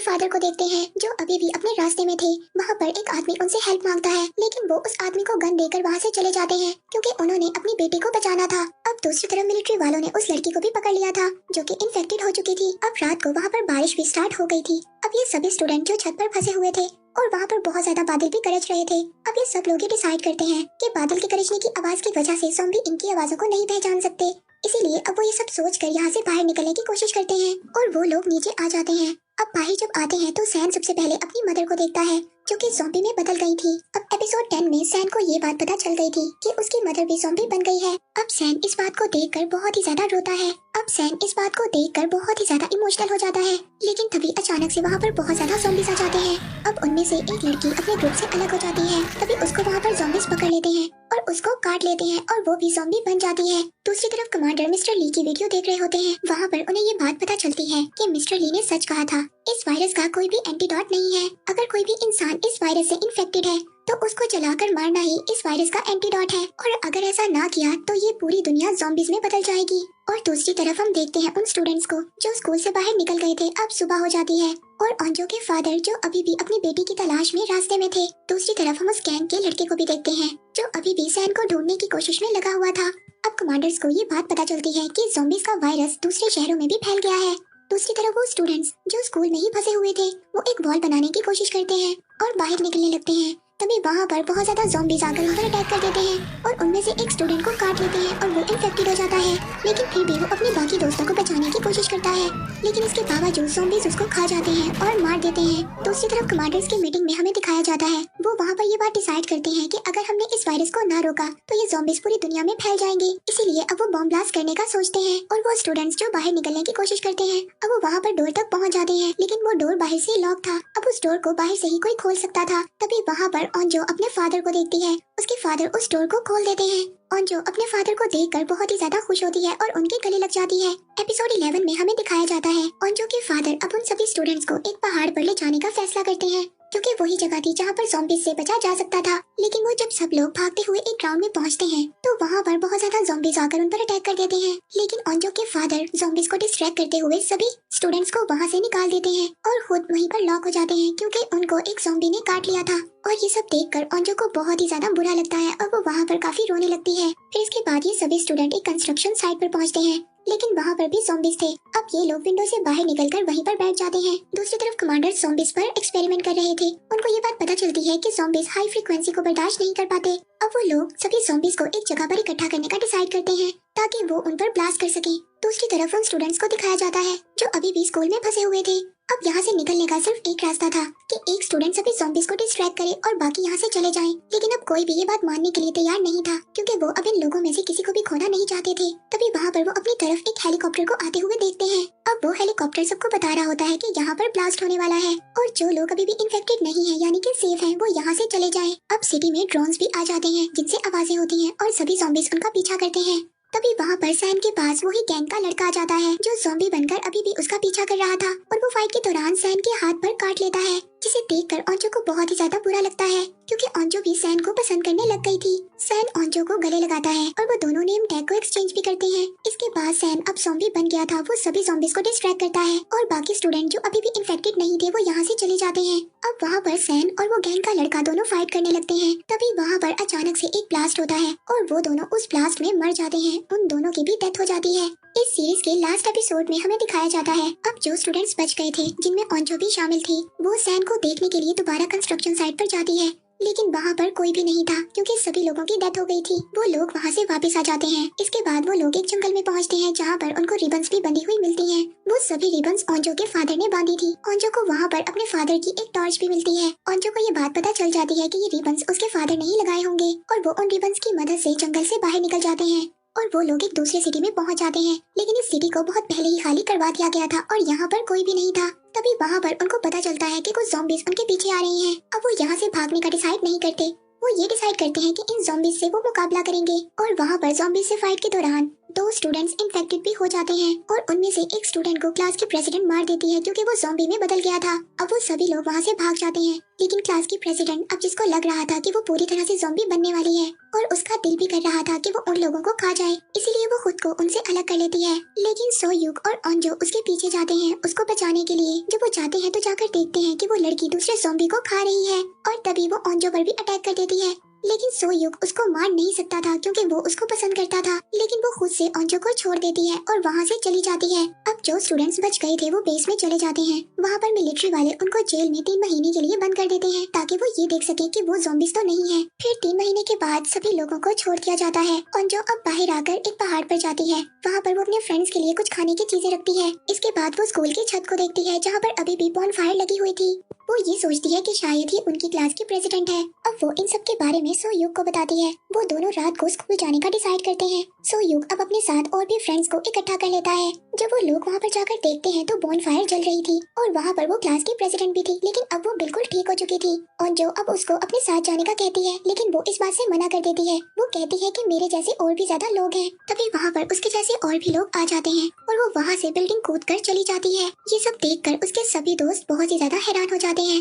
फादर को देखते हैं जो अभी भी अपने रास्ते में थे। वहाँ पर एक आदमी उनसे हेल्प मांगता है, लेकिन वो उस आदमी को गन देकर वहाँ से चले जाते हैं क्योंकि उन्होंने अपनी बेटी को बचाना था। अब दूसरी तरफ मिलिट्री वालों ने उस लड़की को भी पकड़ लिया था जो कि इन्फेक्टेड हो चुकी थी। अब रात को वहाँ पर बारिश भी स्टार्ट हो गई थी। अब ये सभी स्टूडेंट जो छत पर फंसे हुए थे और वहाँ पर बहुत ज्यादा बादल भी गरज रहे थे। अब ये सब लोग ये डिसाइड करते हैं कि बादल के गरजने की आवाज की वजह से ज़ॉम्बी इनकी आवाजों को नहीं पहचान सकते, इसीलिए अब वो ये सब सोचकर यहाँ से बाहर निकलने की कोशिश करते हैं और वो लोग नीचे आ जाते हैं। अब बाहर जब आते हैं तो सैन सबसे पहले अपनी मदर को देखता है जो कि ज़ॉम्बी में बदल गई थी। अब एपिसोड 10 में सैन को ये बात पता चल गई थी कि उसकी मदर भी ज़ॉम्बी बन गई है। अब सैन इस बात को देखकर बहुत ही ज्यादा रोता है। अब सैन इस बात को देखकर बहुत ही ज्यादा इमोशनल हो जाता है, लेकिन तभी अचानक से वहाँ पर बहुत ज्यादा ज़ॉम्बीज आ जाते हैं। अब उनमें से एक लड़की अपने ग्रुप से अलग हो जाती है। तभी उसको वहाँ पर ज़ॉम्बीज पकड़ लेते हैं और उसको काट लेते हैं और वो भी ज़ॉम्बी बन जाती है। दूसरी तरफ कमांडर मिस्टर ली की वीडियो देख रहे होते हैं। वहाँ पर उन्हें ये बात पता चलती है कि मिस्टर ली ने सच कहा था, इस वायरस का कोई भी एंटीडोट नहीं है। अगर कोई भी इंसान इस वायरस से इन्फेक्टेड है तो उसको जलाकर मारना ही इस वायरस का एंटीडोट है, और अगर ऐसा ना किया तो ये पूरी दुनिया ज़ॉम्बीज में बदल जाएगी। और दूसरी तरफ हम देखते हैं उन स्टूडेंट्स को जो स्कूल से बाहर निकल गए थे। अब सुबह हो जाती है और ओंजो के फादर जो अभी भी अपनी बेटी की तलाश में रास्ते में थे। दूसरी तरफ हम उस गैंग के लड़के को भी देखते हैं जो अभी भी सैन को ढूंढने की कोशिश में लगा हुआ था। अब कमांडर्स को ये बात पता चलती है कि ज़ॉम्बीज का वायरस दूसरे शहरों में भी फैल गया है दूसरी तरफ वो स्टूडेंट्स जो स्कूल में ही फंसे हुए थे वो एक वॉल बनाने की कोशिश करते हैं और बाहर निकलने लगते हैं। तभी वहाँ पर बहुत ज्यादा ज़ॉम्बीज आकर उन पर अटैक कर देते हैं और उनमें से एक स्टूडेंट को काट लेते हैं और वो इन्फेक्टेड हो जाता है। लेकिन फिर भी वो अपने बाकी दोस्तों को बचाने की कोशिश करता है, लेकिन इसके बावजूद ज़ॉम्बीज उसको खा जाते हैं और मार देते हैं। दूसरी तरफ कमांडर्स की मीटिंग में हमें दिखाया जाता है वो वहाँ पर ये बात डिसाइड करते हैं कि अगर हमने इस वायरस को ना रोका तो ये ज़ॉम्बीज पूरी दुनिया में फैल जाएंगे। इसीलिए अब वो बॉम्ब ब्लास्ट करने का सोचते हैं और वो स्टूडेंट्स जो बाहर निकलने की कोशिश करते हैं अब वो वहाँ पर डोर तक पहुँच जाते हैं, लेकिन वो डोर बाहर से लॉक था। अब उस डोर को बाहर से ही कोई खोल सकता था। तभी वहाँ पर ऑन्जो अपने फादर को देखती है, उसके फादर उस डोर को खोल देते हैं। ऑन्जो अपने फादर को देखकर बहुत ही ज्यादा खुश होती है और उनके गले लग जाती है। एपिसोड 11 में हमें दिखाया जाता है ऑन्जो के फादर अब उन सभी स्टूडेंट्स को एक पहाड़ पर ले जाने का फैसला करते हैं, क्योंकि वही जगह थी जहाँ पर ज़ॉम्बीज से बचा जा सकता था। लेकिन वो जब सब लोग भागते हुए एक ग्राउंड में पहुँचते हैं तो वहाँ पर बहुत ज्यादा ज़ॉम्बीज आकर उन पर अटैक कर देते हैं। लेकिन ऑन्जो के फादर ज़ॉम्बीज को डिस्ट्रैक्ट करते हुए सभी स्टूडेंट्स को वहाँ से निकाल देते हैं और खुद वहीं पर लॉक हो जाते हैं, क्योंकि उनको एक ज़ॉम्बी ने काट लिया था। और ये सब देखकर ऑन्जो को बहुत ही ज्यादा बुरा लगता है और वो वहाँ पर काफी रोने लगती है। फिर इसके बाद ये सभी स्टूडेंट एक कंस्ट्रक्शन साइट पर पहुँचते हैं, लेकिन वहाँ पर भी ज़ॉम्बीज थे। अब ये लोग विंडो से बाहर निकलकर वहीं पर बैठ जाते हैं। दूसरी तरफ कमांडर ज़ॉम्बीज पर एक्सपेरिमेंट कर रहे थे। उनको ये बात पता चलती है कि ज़ॉम्बीज हाई फ्रीक्वेंसी को बर्दाश्त नहीं कर पाते। अब वो लोग सभी ज़ॉम्बीज को एक जगह पर इकट्ठा करने का डिसाइड करते हैं ताकि वो उन पर ब्लास्ट कर सके। दूसरी तरफ उन स्टूडेंट्स को दिखाया जाता है जो अभी भी स्कूल में फंसे हुए थे। अब यहाँ से निकलने का सिर्फ एक रास्ता था कि एक स्टूडेंट सभी ज़ॉम्बीज को डिस्ट्रैक्ट करे और बाकी यहाँ से चले जाएं। लेकिन अब कोई भी ये बात मानने के लिए तैयार नहीं था, क्योंकि वो अब इन लोगों में से किसी को भी खोना नहीं चाहते थे। तभी वहाँ पर वो अपनी तरफ एक हेलीकॉप्टर को आते हुए देखते हैं। अब वो हेलीकॉप्टर सबको बता रहा होता है कि यहाँ पर ब्लास्ट होने वाला है और जो लोग अभी भी इन्फेक्टेड नहीं है यानी कि सेफ हैं, वो यहाँ से चले जाएं। अब सिटी में ड्रोन्स भी आ जाते हैं जिनसे आवाजें होती हैं और सभी ज़ॉम्बीज उनका पीछा करते हैं। तभी वहाँ पर सैन के पास वही गैंग का लड़का आ जाता है जो ज़ॉम्बी बनकर अभी भी उसका पीछा कर रहा था और वो फाइट के दौरान सैन के हाथ पर काट लेता है, जिसे देखकर ऑन्जो को बहुत ही ज्यादा बुरा लगता है, क्योंकि ऑन्जो भी सैन को पसंद करने लग गई थी। सैन ऑन्जो को गले लगाता है और वो दोनों नेम टैग को एक्सचेंज भी करते हैं। इसके बाद सैन अब ज़ॉम्बी बन गया था, वो सभी ज़ॉम्बीज को डिस्ट्रैक्ट करता है और बाकी स्टूडेंट जो अभी भी इन्फेक्टेड नहीं थे वो यहाँ से चले जाते हैं। अब वहाँ पर सैन और वो गैंग का लड़का दोनों फाइट करने लगते हैं। तभी वहाँ पर अचानक से एक ब्लास्ट होता है और वो दोनों उस ब्लास्ट में मर जाते हैं। उन दोनों की भी डेथ हो जाती है। इस सीरीज के लास्ट एपिसोड में हमें दिखाया जाता है अब जो स्टूडेंट्स बच गए थे, जिनमें ऑन्जो भी शामिल थी, वो सैन को देखने के लिए दोबारा कंस्ट्रक्शन साइट पर जाती है। लेकिन वहाँ पर कोई भी नहीं था, क्योंकि सभी लोगों की डेथ हो गई थी। वो लोग वहाँ से वापस आ जाते हैं। इसके बाद वो लोग एक जंगल में पहुँचते हैं जहाँ पर उनको रिबन्स भी बंधी हुई मिलती हैं। वो सभी रिबन्स ऑन्जो के फादर ने बांधी थी। ऑन्जो को वहाँ पर अपने फादर की एक टॉर्च भी मिलती है। ऑन्जो को ये बात पता चल जाती है कि ये रिबन्स उसके फादर ने ही लगाए होंगे और वो उन रिबन्स की मदद से जंगल से बाहर निकल जाते हैं और वो लोग एक दूसरे सिटी में पहुंच जाते हैं। लेकिन इस सिटी को बहुत पहले ही खाली करवा दिया गया था और यहाँ पर कोई भी नहीं था। तभी वहाँ पर उनको पता चलता है कि कुछ ज़ॉम्बीज उनके पीछे आ रही हैं। अब वो यहाँ से भागने का डिसाइड नहीं करते, वो ये डिसाइड करते हैं कि इन ज़ॉम्बीज से वो मुकाबला करेंगे। और वहाँ पर ज़ॉम्बीज से फाइट के दौरान 2 स्टूडेंट्स इन्फेक्टेड भी हो जाते हैं और उनमें से एक स्टूडेंट को क्लास की प्रेसिडेंट मार देती है, क्योंकि वो ज़ॉम्बी में बदल गया था। अब वो सभी लोग वहाँ से भाग जाते हैं, लेकिन क्लास की प्रेसिडेंट अब जिसको लग रहा था कि वो पूरी तरह से ज़ॉम्बी बनने वाली है और उसका दिल भी कर रहा था कि वो उन लोगों को खा जाए, इसीलिए वो खुद को उनसे अलग कर लेती है। लेकिन सोयुक और ऑन्जो उसके पीछे जाते हैं उसको बचाने के लिए। जब वो जाते हैं तो जाकर देखते हैं कि वो लड़की दूसरे ज़ॉम्बी को खा रही है और तभी वो ऑन्जो पर भी अटैक कर देती है। लेकिन सोयुक उसको मार नहीं सकता था, क्योंकि वो उसको पसंद करता था। लेकिन वो खुद से ऑन्जो को छोड़ देती है और वहाँ से चली जाती है। अब जो स्टूडेंट्स बच गए थे वो बेस में चले जाते हैं। वहाँ पर मिलिट्री वाले उनको जेल में 3 महीने के लिए बंद कर देते हैं, ताकि वो ये देख सके कि वो ज़ॉम्बीज तो नहीं है। फिर 3 महीने के बाद सभी लोगों को छोड़ दिया जाता है। ऑन्जो अब बाहर आकर एक पहाड़ पर जाती है। वहाँ पर वो अपने फ्रेंड्स के लिए कुछ खाने की चीजें रखती है। इसके बाद वो स्कूल की छत को देखती है जहाँ पर अभी भी बॉनफायर लगी हुई थी। वो ये सोचती है कि शायद ही उनकी क्लास की प्रेसिडेंट है। अब वो इन सब के बारे में सोयुक को बताती है। वो दोनों रात को स्कूल जाने का डिसाइड करते हैं। सोयुक अब अपने साथ और भी फ्रेंड्स को इकट्ठा कर लेता है। जब वो लोग वहाँ पर जाकर देखते हैं तो बॉनफायर जल रही थी और वहाँ पर वो क्लास की प्रेसिडेंट भी थी, लेकिन अब वो बिल्कुल ठीक हो चुकी थी। और जो अब उसको अपने साथ जाने का कहती है, लेकिन वो इस बात से मना कर देती है। वो कहती है कि मेरे जैसे और भी ज्यादा लोग हैं। तभी वहाँ पर उसके जैसे और भी लोग आ जाते हैं और वो वहाँ से बिल्डिंग कूद कर चली जाती है। ये सब देखकर उसके सभी दोस्त बहुत ही ज्यादा हैरान हो जाते हैं।